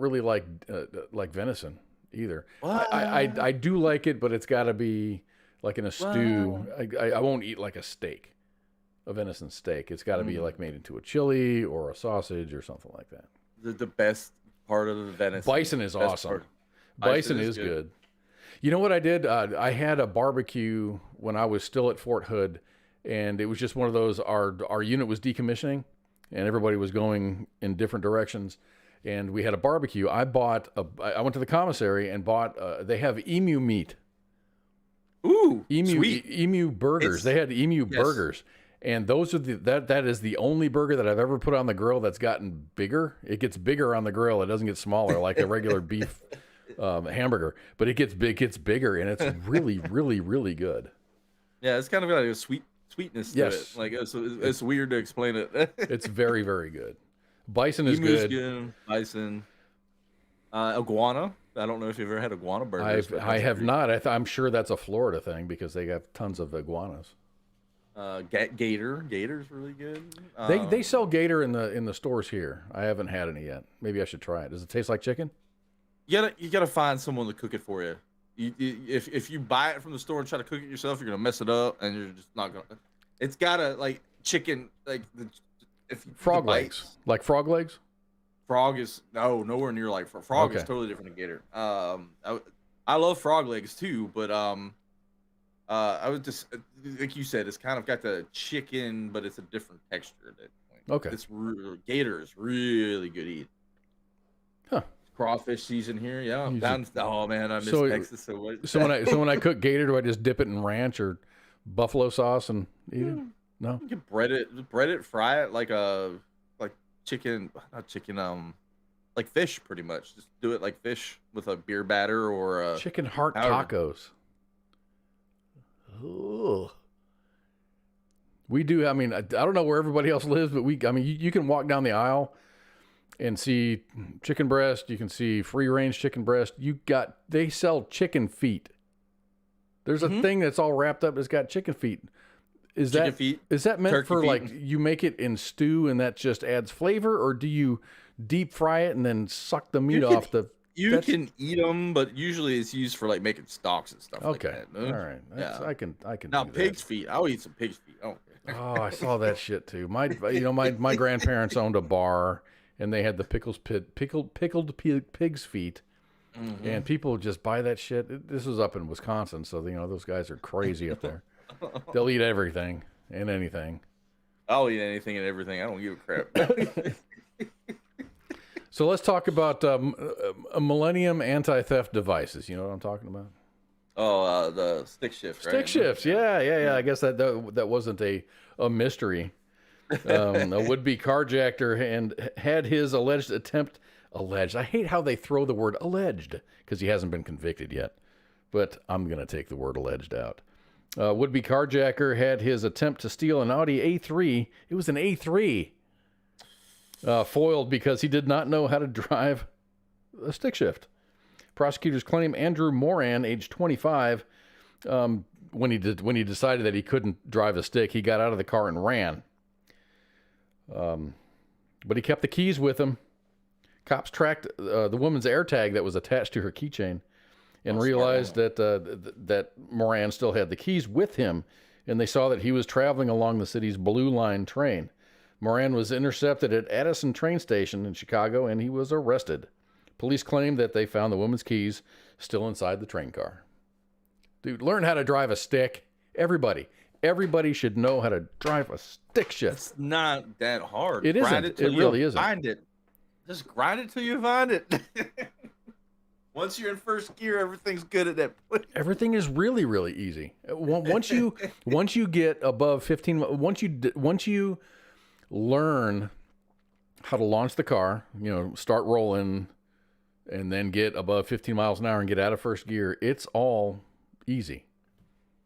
Speaker 8: really like venison either. I do like it, but it's got to be like in a stew. I won't eat like a steak, a venison steak. It's got to be like made into a chili or a sausage or something like that.
Speaker 11: The best part of the venison.
Speaker 8: Bison is awesome. Bison is good. You know what I did? I had a barbecue when I was still at Fort Hood, and it was just one of those. Our unit was decommissioning, and everybody was going in different directions. And we had a barbecue. I went to the commissary and bought. They have emu meat.
Speaker 11: Ooh,
Speaker 8: emu burgers. They had emu burgers, and those are that is the only burger that I've ever put on the grill that's gotten bigger. It gets bigger on the grill. It doesn't get smaller like a regular beef hamburger, but it gets bigger, and it's really, really, really good.
Speaker 11: Yeah, it's kind of like a sweetness to it. Like it's weird to explain it.
Speaker 8: It's very, very good. Bison is good.
Speaker 11: Bison. Iguana. I don't know if you've ever had iguana burgers.
Speaker 8: I have not. I'm sure that's a Florida thing because they have tons of iguanas.
Speaker 11: Gator. Gator's really good.
Speaker 8: They sell gator in the stores here. I haven't had any yet. Maybe I should try it. Does it taste like chicken?
Speaker 11: You gotta find someone to cook it for you. If you buy it from the store and try to cook it yourself, you're gonna mess it up, and you're just not gonna. It's gotta like chicken, like
Speaker 8: frog legs, like frog legs.
Speaker 11: Frog is nowhere near like frog is totally different than gator. I love frog legs too, but I would just like you said, it's kind of got the chicken, but it's a different texture at that point.
Speaker 8: Okay,
Speaker 11: gator is really good eating.
Speaker 8: Huh.
Speaker 11: Crawfish season here, yeah. Oh man, I miss Texas so much.
Speaker 8: So when I cook gator, do I just dip it in ranch or buffalo sauce and eat it? No.
Speaker 11: You can bread it, fry it like chicken, not chicken, like fish, pretty much. Just do it like fish with a beer batter or
Speaker 8: chicken heart tacos. Ooh. We do. I mean, I don't know where everybody else lives, but you can walk down the aisle and see chicken breast. You can see free range chicken breast. They sell chicken feet. There's a thing that's all wrapped up. It's got chicken feet. Is that meant
Speaker 11: turkey
Speaker 8: for
Speaker 11: feet.
Speaker 8: Like you make it in stew and that just adds flavor, or do you deep fry it and then suck the meat off the?
Speaker 11: You can eat them, but usually it's used for like making stocks and stuff.
Speaker 8: Okay,
Speaker 11: like that.
Speaker 8: All right. I can.
Speaker 11: Now
Speaker 8: do
Speaker 11: pig's
Speaker 8: that.
Speaker 11: feet. I'll eat some pig's feet. Oh,
Speaker 8: I saw that shit too. My grandparents owned a bar, and they had the pickled pig's feet, and people just buy that shit. This was up in Wisconsin, so those guys are crazy up there. They'll eat everything and anything.
Speaker 11: I'll eat anything and everything. I don't give a crap.
Speaker 8: So let's talk about Millennium anti-theft devices. You know what I'm talking about?
Speaker 11: Oh, the stick shift, right?
Speaker 8: Stick shifts, yeah. I guess that wasn't a mystery. A would-be carjacker and had his alleged attempt. Alleged. I hate how they throw the word alleged because he hasn't been convicted yet. But I'm going to take the word alleged out. Would-be carjacker had his attempt to steal an Audi A3. It was an A3. Foiled because he did not know how to drive a stick shift. Prosecutors claim Andrew Moran, age 25, when he decided that he couldn't drive a stick, he got out of the car and ran. But he kept the keys with him. Cops tracked the woman's AirTag that was attached to her keychain and realized that Moran still had the keys with him, and they saw that he was traveling along the city's Blue Line train. Moran was intercepted at Addison train station in Chicago, and he was arrested. Police claimed that they found the woman's keys still inside the train car. Dude, learn how to drive a stick. Everybody should know how to drive a stick shift.
Speaker 11: It's not that hard.
Speaker 8: It isn't. It really isn't.
Speaker 11: Find it. Just grind it till you find it. Once you're in first gear, everything's good at that point.
Speaker 8: Everything is really, really easy. Once you get above 15, once you learn how to launch the car, start rolling, and then get above 15 miles an hour and get out of first gear, it's all easy.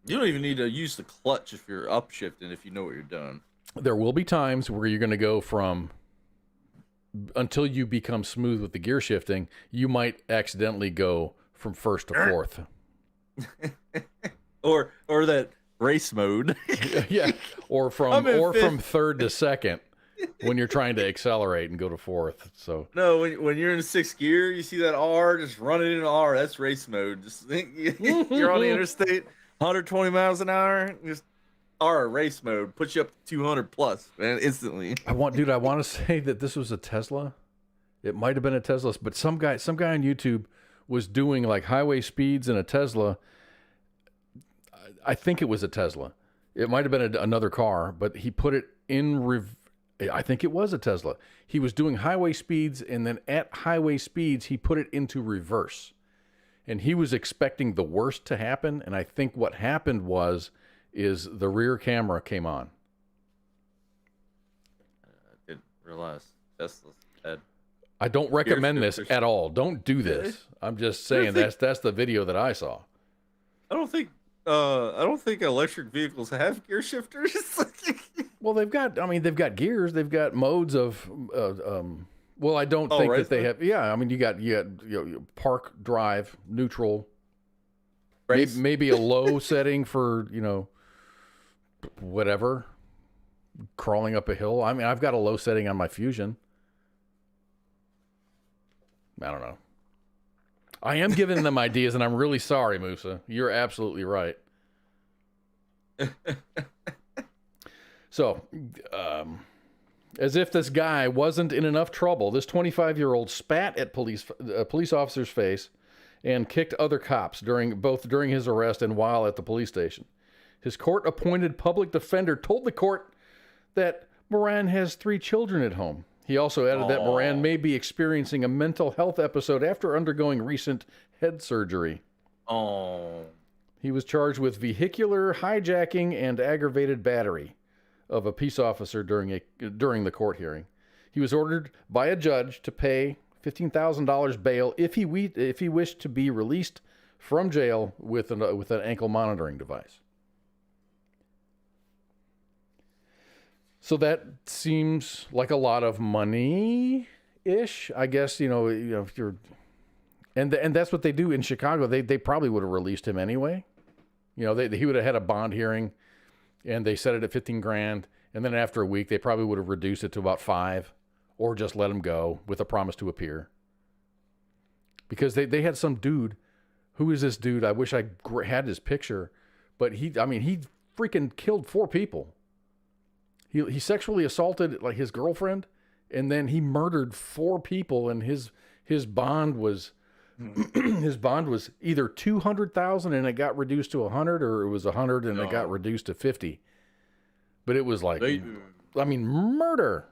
Speaker 11: You don't even need to use the clutch if you're upshifting, if you know what you're doing.
Speaker 8: There will be times where you're going to go from, until you become smooth with the gear shifting, you might accidentally go from first to fourth.
Speaker 11: or that race mode.
Speaker 8: Yeah, or from third to second when you're trying to accelerate and go to fourth. So
Speaker 11: no, when you're in sixth gear, you see that R, just run it in R. That's race mode. Just think you're on the interstate, 120 miles an hour, just R race mode, puts you up to 200 plus, man, instantly.
Speaker 8: I want to say that this was a Tesla. It might have been a Tesla, but some guy on YouTube was doing like highway speeds in a Tesla. I think it was a Tesla. It might have been another car, but he put it in I think it was a Tesla. He was doing highway speeds, and then at highway speeds, he put it into reverse. And he was expecting the worst to happen, and I think what happened is the rear camera came on.
Speaker 11: I didn't realize Tesla's had.
Speaker 8: I don't recommend this at all. Don't do this. I'm just saying that's the video that I saw.
Speaker 11: I don't think electric vehicles have gear shifters.
Speaker 8: Well, they've got gears. They've got modes of. Well, I don't think that they have. Yeah, I mean, you got park, drive, neutral. Maybe a low setting for whatever, crawling up a hill. I mean, I've got a low setting on my Fusion. I don't know. I am giving them ideas, and I'm really sorry, Musa. You're absolutely right. So, as if this guy wasn't in enough trouble, this 25-year-old spat at a police officer's face and kicked other cops during his arrest and while at the police station. His court-appointed public defender told the court that Moran has 3 children at home. He also added that Moran may be experiencing a mental health episode after undergoing recent head surgery. He was charged with vehicular hijacking and aggravated battery of a peace officer during the court hearing. He was ordered by a judge to pay $15,000 bail if he wished to be released from jail with an ankle monitoring device. So that seems like a lot of money-ish, I guess. If you're, and that's what they do in Chicago. They probably would have released him anyway. He would have had a bond hearing, and they set it at $15,000, and then after a week they probably would have reduced it to about $5,000, or just let him go with a promise to appear. Because they had some dude. Who is this dude? I wish I had his picture, but he freaking killed 4 people. He sexually assaulted like his girlfriend, and then he murdered 4 people, and his bond was his bond was either $200,000 and it got reduced to $100,000, or it was $100,000 and it got reduced to $50,000. But it was like, murder.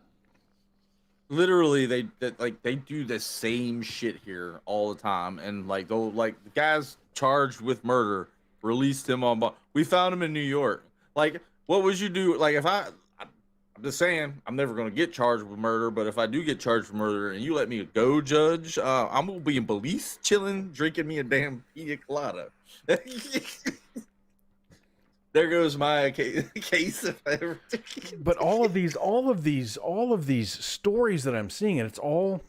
Speaker 11: Literally, they do the same shit here all the time, and the guys charged with murder released him on bond. We found him in New York. Like, what would you do? Like, if I'm just saying, I'm never going to get charged with murder, but if I do get charged with murder and you let me go, judge, I'm going to be in Belize chilling, drinking me a damn pina colada. There goes my case if I ever.
Speaker 8: But all of these stories that I'm seeing, and it's all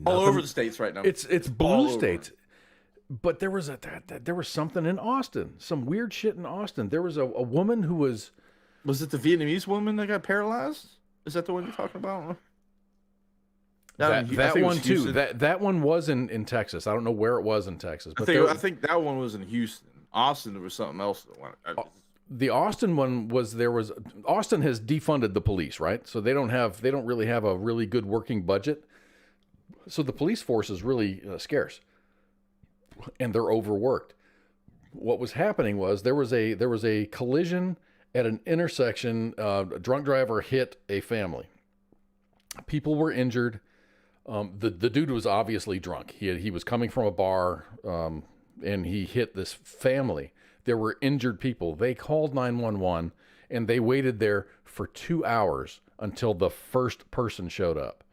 Speaker 11: over the states right now.
Speaker 8: It's blue states. But there was something in Austin, some weird shit in Austin. There was a woman who was.
Speaker 11: Was it the Vietnamese woman that got paralyzed? Is that the one you're talking about?
Speaker 8: That one too. That one was in Texas. I don't know where it was in Texas, but
Speaker 11: I think that one was in Houston. Austin, there was something else that went.
Speaker 8: The Austin one was Austin has defunded the police, right? So they don't really have a really good working budget. So the police force is really scarce, and they're overworked. What was happening was there was a collision at an intersection. A drunk driver hit a family. People were injured. The dude was obviously drunk. He was coming from a bar, and he hit this family. There were injured people. They called 911, and they waited there for 2 hours until the first person showed up.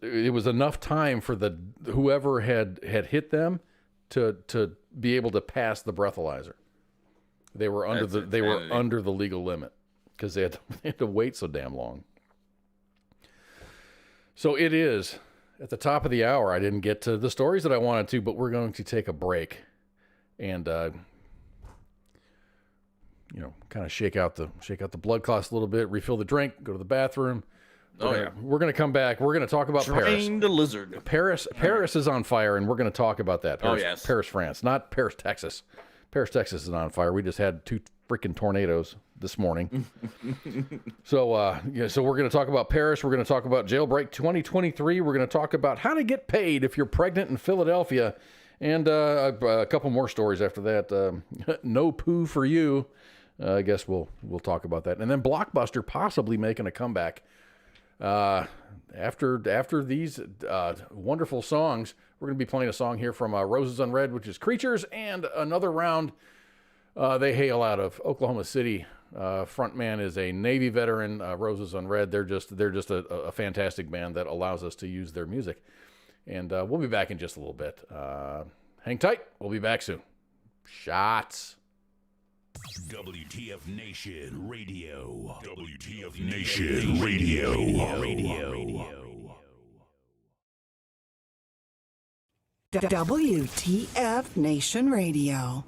Speaker 8: It was enough time for whoever had hit them to be able to pass the breathalyzer. They were under the legal limit because they had to wait so damn long. So it is at the top of the hour. I didn't get to the stories that I wanted to, but we're going to take a break and kind of shake out the blood clots a little bit, refill the drink, go to the bathroom. We're going to come back. We're going to talk about Paris.
Speaker 11: The lizard.
Speaker 8: Paris is on fire, and we're going to talk about that. Paris, France, not Paris, Texas. Paris, Texas is on fire. We just had 2 freaking tornadoes this morning. So we're going to talk about Paris. We're going to talk about Jailbreak 2023. We're going to talk about how to get paid if you're pregnant in Philadelphia, and a couple more stories after that. No poo for you. I guess we'll talk about that, and then Blockbuster possibly making a comeback. After these wonderful songs, we're going to be playing a song here from Roses Unread, which is Creatures, and another round. They hail out of Oklahoma City. Frontman is a Navy veteran. Roses Unread. They're just a fantastic band that allows us to use their music. And we'll be back in just a little bit. Hang tight. We'll be back soon. Shots.
Speaker 1: WTF Nation Radio. WTF Nation Radio.
Speaker 2: WTF Nation Radio.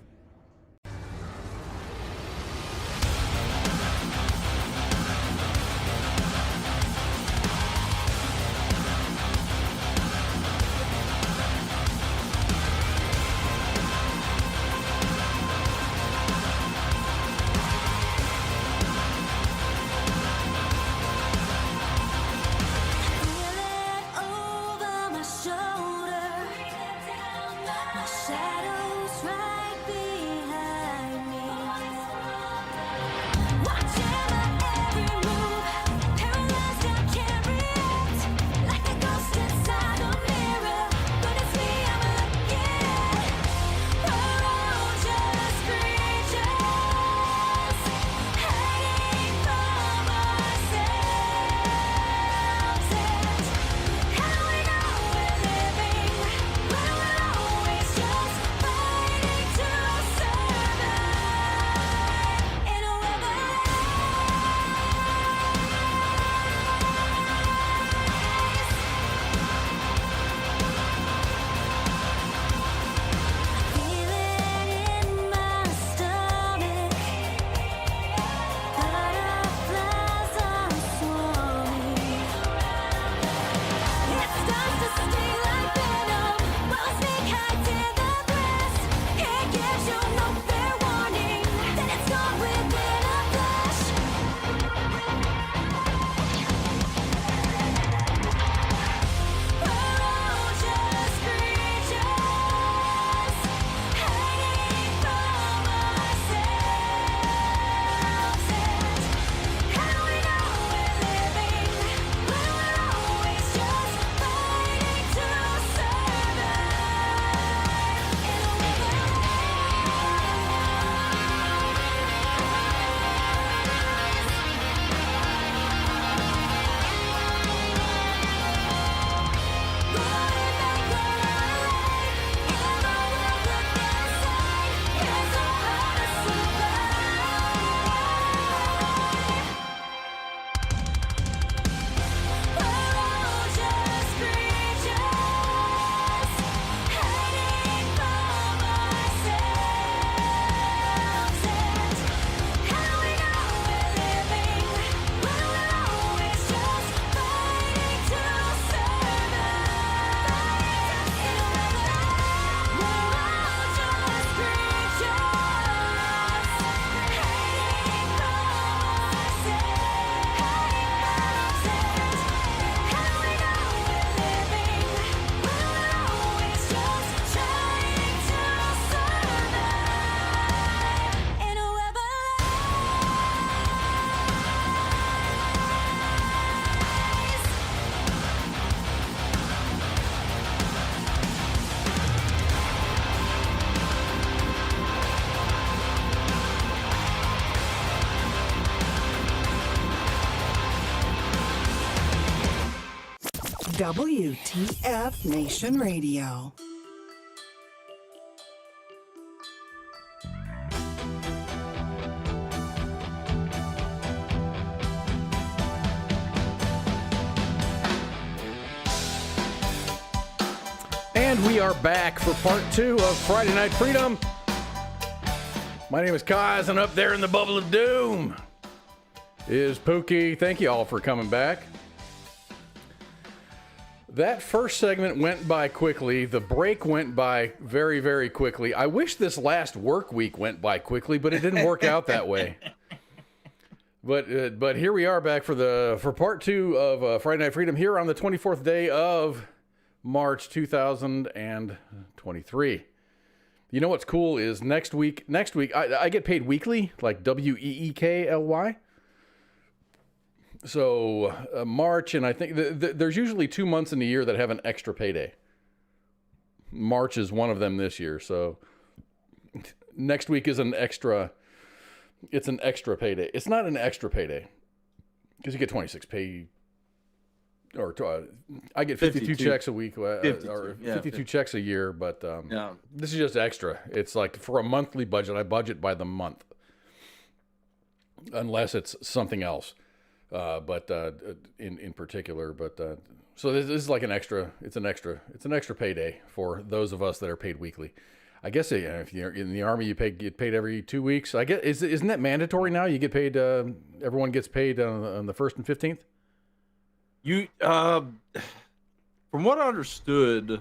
Speaker 12: Shadows right
Speaker 2: WTF Nation Radio.
Speaker 8: And we are back for part 2 of Friday Night Freedom. My name is Kaz, and up there in the bubble of doom is Pookie. Thank you all for coming back. That first segment went by quickly. The break went by very, very quickly. I wish this last work week went by quickly, but it didn't work out that way. But here we are back for part 2 of Friday Night Freedom here on the 24th day of March 2023. You know what's cool is next week I get paid weekly, like WEEKLY. So March, and I think there's usually 2 months in the year that have an extra payday. March is one of them this year. So next week is it's an extra payday. It's not an extra payday because you get 26 pay. Or I get 52 checks a week, or 52 checks a year, but this is just extra. It's like for a monthly budget, I budget by the month, unless it's something else. In particular, so this is like an extra. It's an extra payday for those of us that are paid weekly. I guess if you're in the Army, you get paid every 2 weeks. I guess isn't that mandatory now? You get paid. Everyone gets paid on the 1st and 15th.
Speaker 11: You, from what I understood,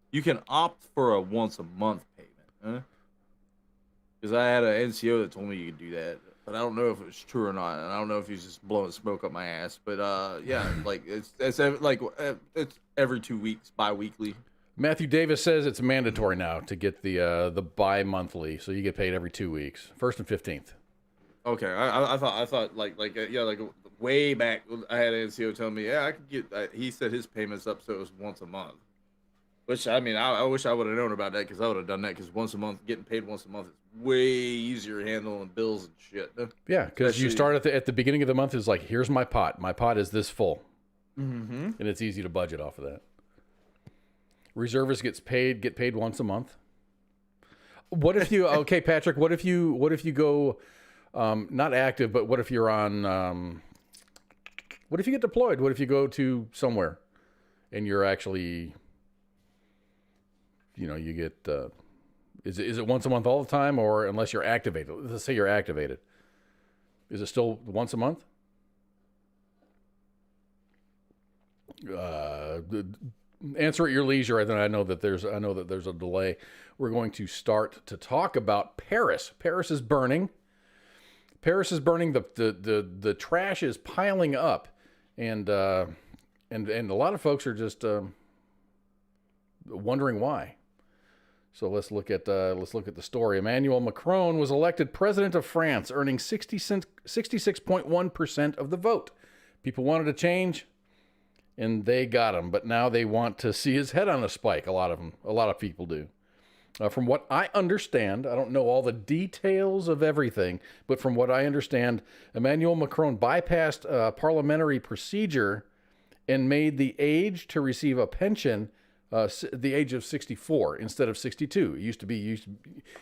Speaker 11: you can opt for a once a month payment. Because I had an NCO that told me you could do that, but I don't know if it was true or not, and I don't know if he's just blowing smoke up my ass. But yeah, like it's every 2 weeks, bi-weekly.
Speaker 8: Matthew Davis says it's mandatory now to get the bi-monthly, so you get paid every 2 weeks, 1st and 15th.
Speaker 11: Okay, I thought like way back, I had an NCO tell me, I could get. He set his payments up so it was once a month. Which I mean, I wish I would have known about that because I would have done that. Because once a month, getting paid once a month is way easier handling bills and shit.
Speaker 8: Yeah, because you start at the beginning of the month is like, here's my pot. My pot is this full,
Speaker 11: and
Speaker 8: it's easy to budget off of that. Reservists get paid once a month. What if you? Okay, Patrick. What if you go? Not active, but what if you're on? What if you get deployed? What if you go to somewhere, and you're actually, you get? Is it once a month all the time, or unless you're activated? Let's say you're activated. Is it still once a month? Answer at your leisure. I know that there's a delay. We're going to start to talk about Paris. Paris is burning. Paris is burning. The trash is piling up, and a lot of folks are just wondering why. So let's look at the story. Emmanuel Macron was elected president of France, earning 66.1% of the vote. People wanted a change, and they got him. But now they want to see his head on a spike. A lot of people do. From what I understand, I don't know all the details of everything, but from what I understand, Emmanuel Macron bypassed parliamentary procedure and made the age to receive a pension the age of 64 instead of 62. You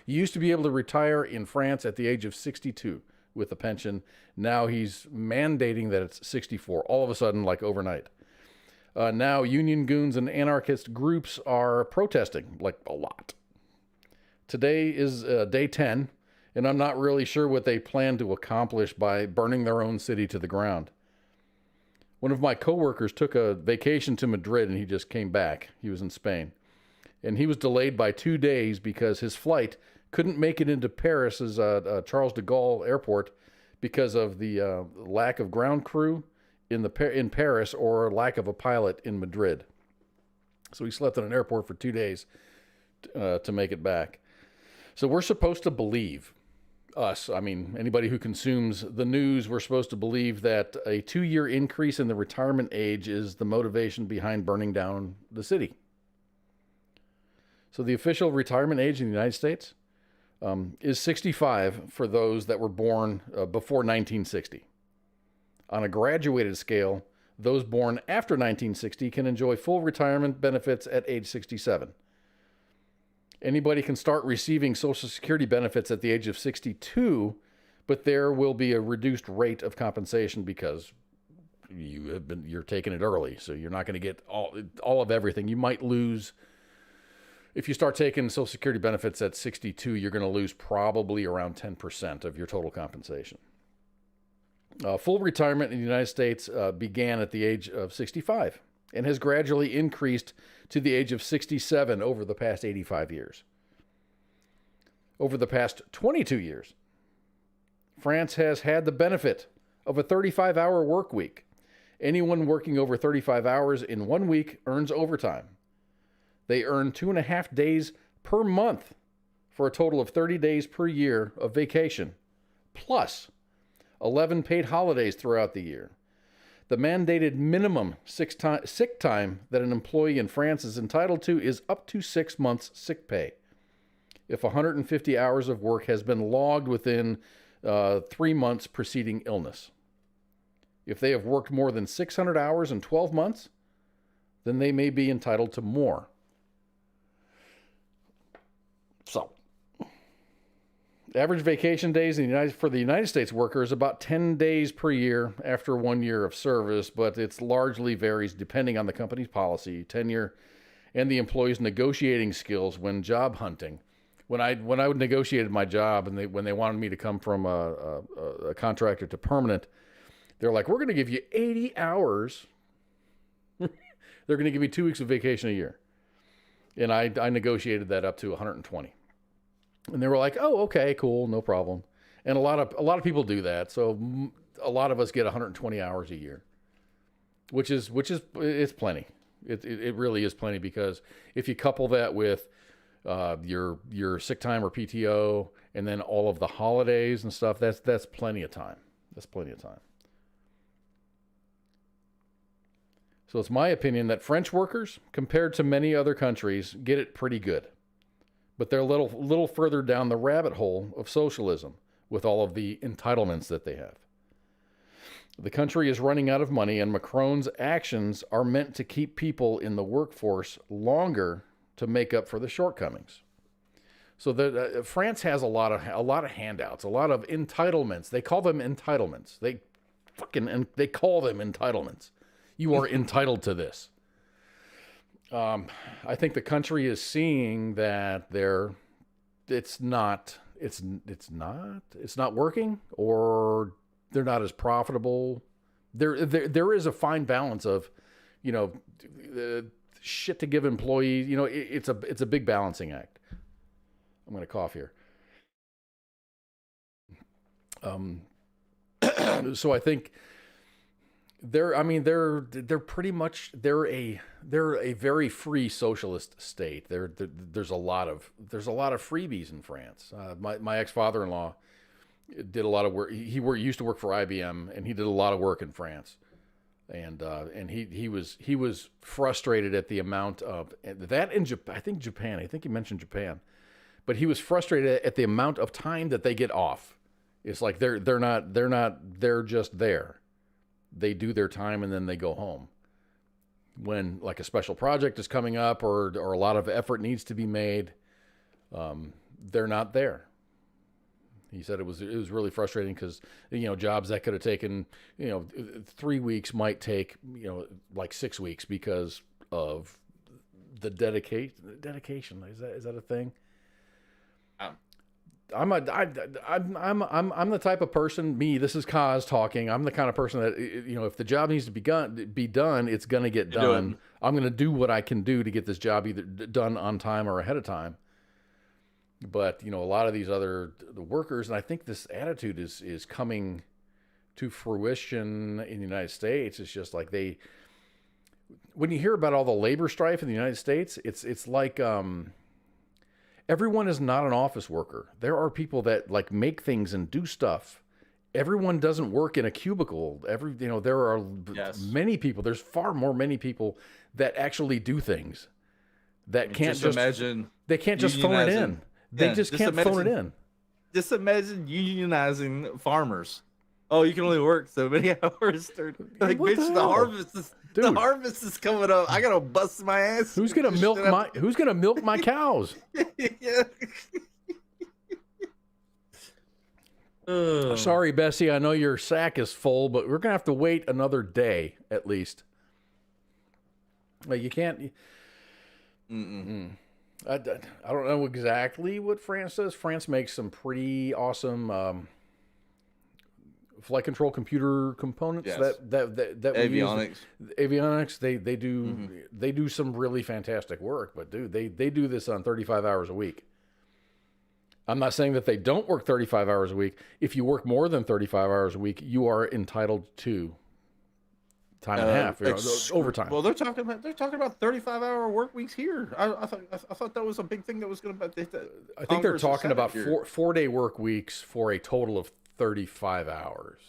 Speaker 8: used to be able to retire in France at the age of 62 with a pension. Now he's mandating that it's 64 all of a sudden, like overnight. Now union goons and anarchist groups are protesting, like a lot. Today is day 10, and I'm not really sure what they plan to accomplish by burning their own city to the ground. One of my coworkers took a vacation to Madrid, and he just came back. He was in Spain. And he was delayed by 2 days because his flight couldn't make it into Paris's Charles de Gaulle airport because of the lack of ground crew in Paris or lack of a pilot in Madrid. So he slept in an airport for 2 days to make it back. So we're supposed to believe, anybody who consumes the news, we're supposed to believe that a 2-year increase in the retirement age is the motivation behind burning down the city. So the official retirement age in the United States is 65 for those that were born before 1960. On a graduated scale, Those born after 1960 can enjoy full retirement benefits at age 67. Anybody can start receiving Social Security benefits at the age of 62, but there will be a reduced rate of compensation because you're taking it early, so you're not going to get all of everything. You might lose, if you start taking Social Security benefits at 62, you're going to lose probably around 10% of your total compensation. Full retirement in the United States began at the age of 65 and has gradually increased to the age of 67 over the past 85 years. Over the past 22 years, France has had the benefit of a 35-hour work week. Anyone working over 35 hours in 1 week earns overtime. They earn 2.5 days per month for a total of 30 days per year of vacation, plus 11 paid holidays throughout the year. The mandated minimum sick time that an employee in France is entitled to is up to 6 months sick pay. If 150 hours of work has been logged within 3 months preceding illness. If they have worked more than 600 hours in 12 months, then they may be entitled to more. So, average vacation days for the United States worker is about 10 days per year after 1 year of service, but it largely varies depending on the company's policy, tenure, and the employee's negotiating skills when job hunting. When I negotiated my job and when they wanted me to come from a contractor to permanent, they're like, we're going to give you 80 hours. They're going to give you 2 weeks of vacation a year. And I negotiated that up to 120. And they were like, oh, okay, cool, no problem. And a lot of people do that. So a lot of us get 120 hours a year, which is it's plenty. It really is plenty, because if you couple that with your sick time or PTO, and then all of the holidays and stuff, that's plenty of time. That's plenty of time. So it's my opinion that French workers, compared to many other countries, get it pretty good. But they're a little further down the rabbit hole of socialism with all of the entitlements that they have. The country is running out of money, and Macron's actions are meant to keep people in the workforce longer to make up for the shortcomings. So France has a lot of handouts, a lot of entitlements. They call them entitlements. They call them entitlements. You are entitled to this. I think the country is seeing that it's not working, or they're not as profitable. There is a fine balance of, shit to give employees. It's a big balancing act. I'm going to cough here. So I think they're a very free socialist state. There's a lot of freebies in France. My ex-father-in-law did a lot of work. He used to work for IBM, and he did a lot of work in France. And he was frustrated at the amount of that in Japan. I think he mentioned Japan, but he was frustrated at the amount of time that they get off. It's like they're just there. They do their time and then they go home. When like a special project is coming up or a lot of effort needs to be made, they're not there. He said it was really frustrating because, jobs that could have taken, 3 weeks might take, like 6 weeks because of the dedication. Is that a thing? I'm the type of person, this is Kaz talking. I'm the kind of person that, if the job needs to be done, it's going to get done. I'm going to do what I can do to get this job either done on time or ahead of time. But, a lot of these the workers, and I think this attitude is coming to fruition in the United States. It's just like when you hear about all the labor strife in the United States, it's like, everyone is not an office worker. There are people that like make things and do stuff. Everyone doesn't work in a cubicle. There are many people. There's many people that actually do things that can't just imagine. They can't just phone it in. They just can't phone it in.
Speaker 11: Just imagine unionizing farmers. oh, you can only work so many hours. Like,
Speaker 8: What the
Speaker 11: bitch,
Speaker 8: hell?
Speaker 11: the
Speaker 8: Dude.
Speaker 11: harvest is coming up. I gotta bust my ass.
Speaker 8: Who's gonna milk my cows?
Speaker 11: Yeah.
Speaker 8: Sorry, Bessie. I know your sack is full, but we're gonna have to wait another day at least. Like you can't. I don't know exactly what France does. France makes some pretty awesome flight control computer components that we
Speaker 11: avionics.
Speaker 8: Use. Avionics. They do some really fantastic work, but dude, they do this on 35 hours a week. I'm not saying that they don't work 35 hours a week. If you work more than 35 hours a week, you are entitled to time and a half, overtime.
Speaker 11: Well, they're talking about 35-hour work weeks here. I thought that was a big thing that was going to.
Speaker 8: I think they're talking about 4-day work weeks for a total of 35 hours.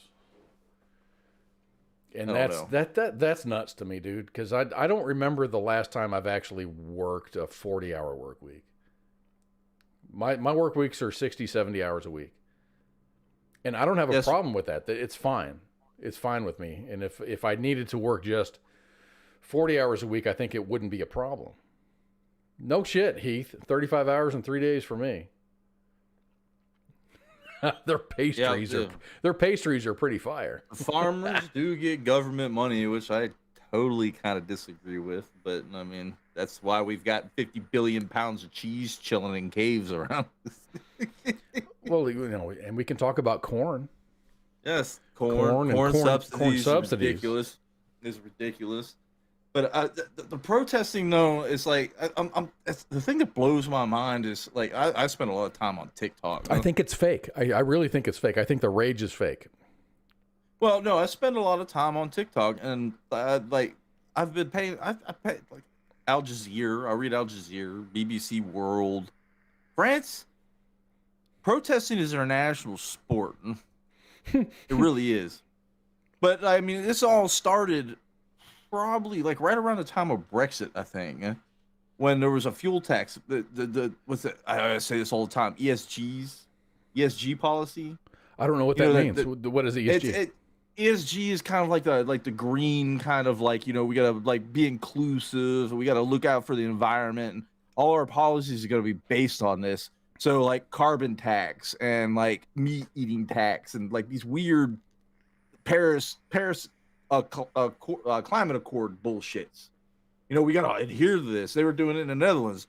Speaker 8: And that's nuts to me, dude, because I don't remember the last time I've actually worked a 40-hour work week. My work weeks are 60, 70 hours a week. And I don't have a problem with that. It's fine. It's fine with me. And if I needed to work just 40 hours a week, I think it wouldn't be a problem. No shit, Heath. 35 hours and 3 days for me. Their pastries are pretty fire.
Speaker 11: Farmers do get government money, which I totally kind of disagree with, but I mean that's why we've got 50 billion pounds of cheese chilling in caves around.
Speaker 8: Well, and we can talk about corn.
Speaker 11: Yes, corn subsidies. Ridiculous. Is ridiculous. But the protesting, though, is like the thing that blows my mind is like I spend a lot of time on TikTok.
Speaker 8: I think it's fake. I really think it's fake. I think the rage is fake.
Speaker 11: Well, no, I spend a lot of time on TikTok, and like I've been paying. I pay like Al Jazeera. I read Al Jazeera, BBC World, France. Protesting is our national sport. It really is. But I mean, this all started probably like right around the time of Brexit, I think, when there was a fuel tax. What's it? I say this all the time. ESG policy.
Speaker 8: I don't know what that means. What is ESG?
Speaker 11: ESG is kind of like the green kind of like, we gotta like be inclusive. We gotta look out for the environment. And all our policies are gonna be based on this. So like carbon tax and like meat eating tax and like these weird Paris climate accord bullshits. We gotta adhere to this. They were doing it in the Netherlands.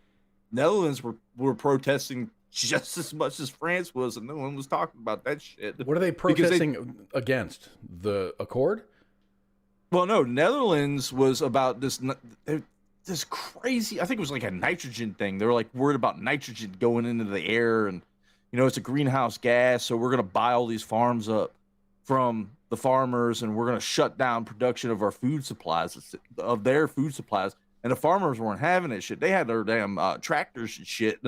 Speaker 11: Netherlands were protesting just as much as France was, and no one was talking about that shit.
Speaker 8: What are they protesting against? The accord?
Speaker 11: Well, no, Netherlands was about this crazy, I think it was like a nitrogen thing. They were like worried about nitrogen going into the air, and it's a greenhouse gas, so we're gonna buy all these farms up from the farmers, and we're gonna shut down production of our food supplies, of their food supplies. And the farmers weren't having it shit. They had their damn tractors and shit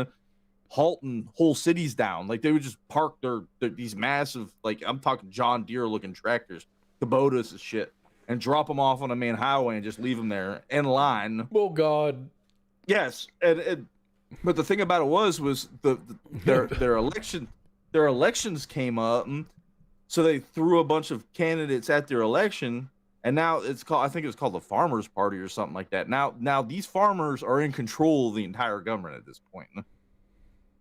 Speaker 11: halting whole cities down. Like they would just park these massive, like I'm talking John Deere looking tractors, Kubotas and shit, and drop them off on the main highway and just leave them there in line.
Speaker 8: Oh God.
Speaker 11: Yes, but the thing about it was their elections came up, and so they threw a bunch of candidates at their election, and now I think it's called the Farmers Party or something like that. Now these farmers are in control of the entire government at this point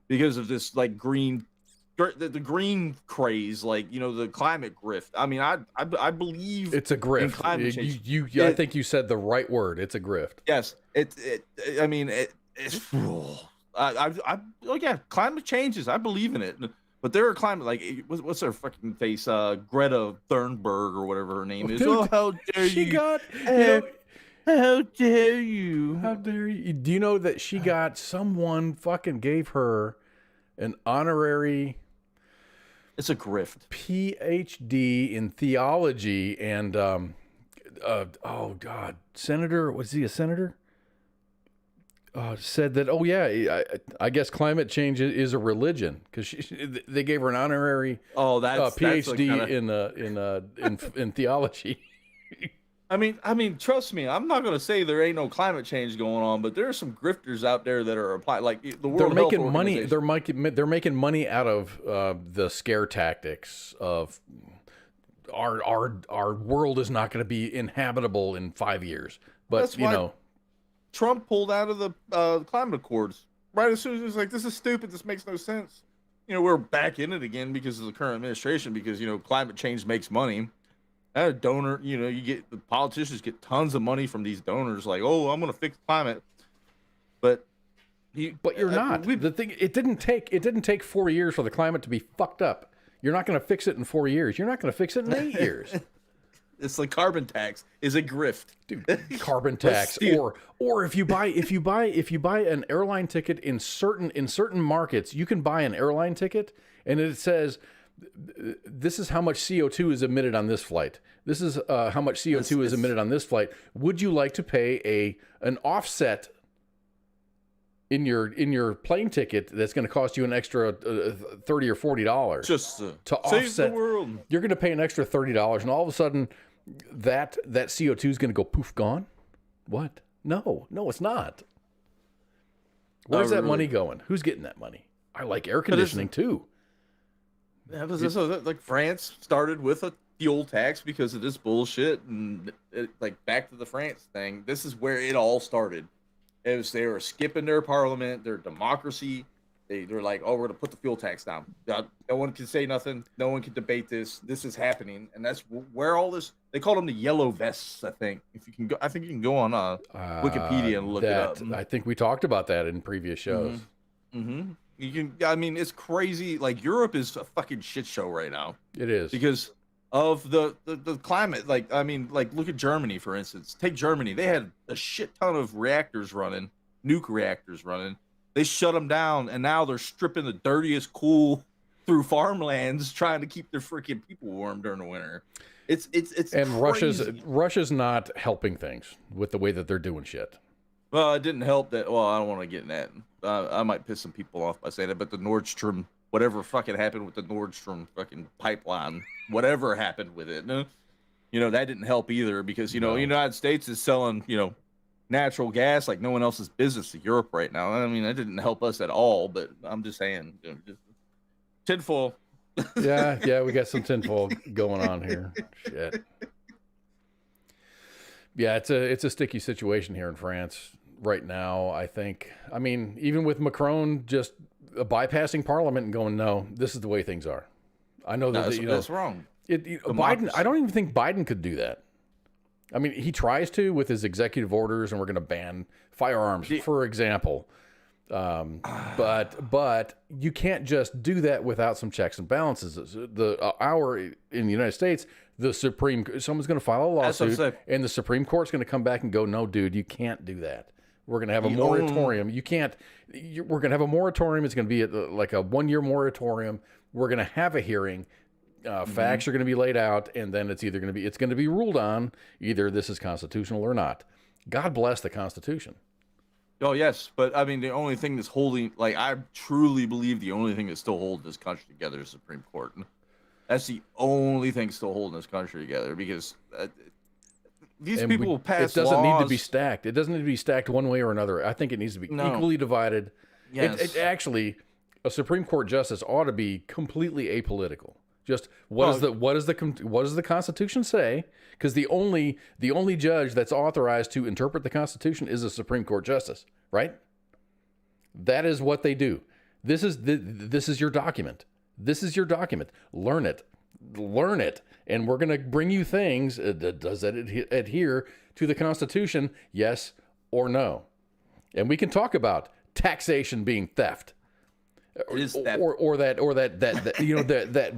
Speaker 11: because of this like the green craze, like the climate grift. I mean, I believe
Speaker 8: it's a grift.
Speaker 11: In climate change.
Speaker 8: I think you said the right word. It's a grift.
Speaker 11: Yes, it's climate changes. I believe in it. But there are climate, like, what's her fucking face? Greta Thunberg or whatever her name is.
Speaker 8: Dude,
Speaker 11: oh, how dare you? How dare you?
Speaker 8: How dare you? Do you know that she got, someone fucking gave her an honorary...
Speaker 11: It's a grift.
Speaker 8: PhD in theology and, oh, God, senator, was he a senator? Said that, I guess climate change is a religion because they gave her an honorary PhD in theology.
Speaker 11: I mean, trust me, I'm not gonna say there ain't no climate change going on, but there are some grifters out there that are applying. Like the World Health Organization.
Speaker 8: They're making money out of the scare tactics of our world is not going to be inhabitable in 5 years. But
Speaker 11: That's why Trump pulled out of the climate accords right as soon as he was like, "This is stupid. This makes no sense." We're back in it again because of the current administration. Because climate change makes money. A donor, the politicians get tons of money from these donors. Like, oh, I'm going to fix climate, but
Speaker 8: you're not. The thing, it didn't take 4 years for the climate to be fucked up. You're not going to fix it in 4 years. You're not going to fix it in 8 years.
Speaker 11: It's like carbon tax is a grift,
Speaker 8: dude. Carbon tax, or if you buy an airline ticket in certain markets, you can buy an airline ticket and it says, this is how much CO2 is emitted on this flight. This is how much CO2 is emitted on this flight. Would you like to pay an offset in your plane ticket that's going to cost you an extra $30 or $40
Speaker 11: just
Speaker 8: to offset the world? You're going to pay an extra $30, and all of a sudden, that CO2 is going to go poof, gone. What? No, it's not. Where's that money going? Who's getting that money? I like air conditioning too.
Speaker 11: Yeah, like France started with a fuel tax because of this bullshit, and like back to the France thing. This is where it all started. They were skipping their parliament, their democracy. They're like, oh, we're gonna put the fuel tax down. No one can say nothing. No one can debate this. This is happening, and that's where all this. They called them the yellow vests. I think if you can go, I think you can go on Wikipedia and look it up.
Speaker 8: I think we talked about that in previous shows.
Speaker 11: Mm-hmm. You can. I mean, it's crazy. Like Europe is a fucking shit show right now.
Speaker 8: It is
Speaker 11: because of the climate. Like, I mean, like look at Germany for instance. Take Germany. They had a shit ton of reactors running, nuke reactors running. They shut them down, and now they're stripping the dirtiest coal through farmlands, trying to keep their freaking people warm during the winter. It's
Speaker 8: and
Speaker 11: crazy.
Speaker 8: Russia's not helping things with the way that they're doing shit.
Speaker 11: Well, it didn't help that. Well, I don't want to get in that. I might piss some people off by saying that, but the Nord Stream, whatever fucking happened with the Nord Stream fucking pipeline, whatever happened with it, that didn't help either because the United States is selling natural gas like no one else's business to Europe right now. I mean, that didn't help us at all, but I'm just saying, just tinfoil.
Speaker 8: Yeah, we got some tinfoil going on here. Shit. Yeah, it's a sticky situation here in France right now, I think. I mean, even with Macron just bypassing Parliament and going, no, this is the way things are. I know that
Speaker 11: that's wrong.
Speaker 8: Biden, I don't even think Biden could do that. I mean, he tries to with his executive orders, and we're going to ban firearms, for example. But you can't just do that without some checks and balances. In the United States, someone's going to file a lawsuit, and the Supreme Court's going to come back and go, no, dude, you can't do that. We're going to have a moratorium. We're going to have a moratorium. It's going to be like a 1-year moratorium. We're going to have a hearing. Facts are going to be laid out, and then it's going to be ruled on either this is constitutional or not. God bless the Constitution.
Speaker 11: Oh yes, but I mean the only thing that's holding, like I truly believe the only thing that's still holding this country together is the Supreme Court. That's the only thing still holding this country together because these people will pass laws.
Speaker 8: It doesn't need to be stacked. It doesn't need to be stacked one way or another. I think it needs to be equally divided.
Speaker 11: Yes.
Speaker 8: It actually, a Supreme Court justice ought to be completely apolitical. Just what does the Constitution say? Because the only judge that's authorized to interpret the Constitution is a Supreme Court justice, right? That is what they do. This is your document. This is your document. Learn it, and we're going to bring you things. Does that adhere to the Constitution? Yes or no? And we can talk about taxation being theft. Or that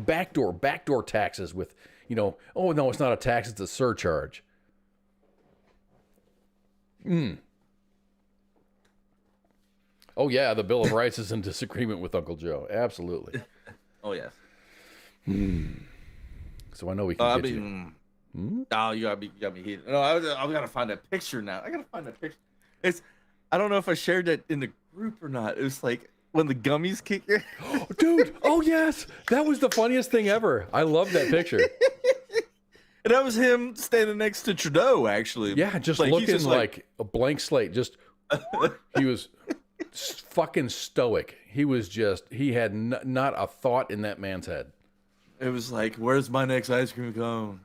Speaker 8: backdoor taxes with, oh no, it's not a tax, it's a surcharge. Oh yeah, the Bill of Rights is in disagreement with Uncle Joe. Absolutely.
Speaker 11: Oh yes.
Speaker 8: So I know we can get you.
Speaker 11: Oh, you got me heated. No, I gotta find that picture now. I gotta find that picture. I don't know if I shared that in the group or not. It was like when the gummies kick you.
Speaker 8: Dude, oh yes. That was the funniest thing ever. I love that picture.
Speaker 11: And that was him standing next to Trudeau, actually.
Speaker 8: Yeah, just looking like a blank slate. Just, he was fucking stoic. He was he had not a thought in that man's head.
Speaker 11: it was like, where's my next ice cream cone?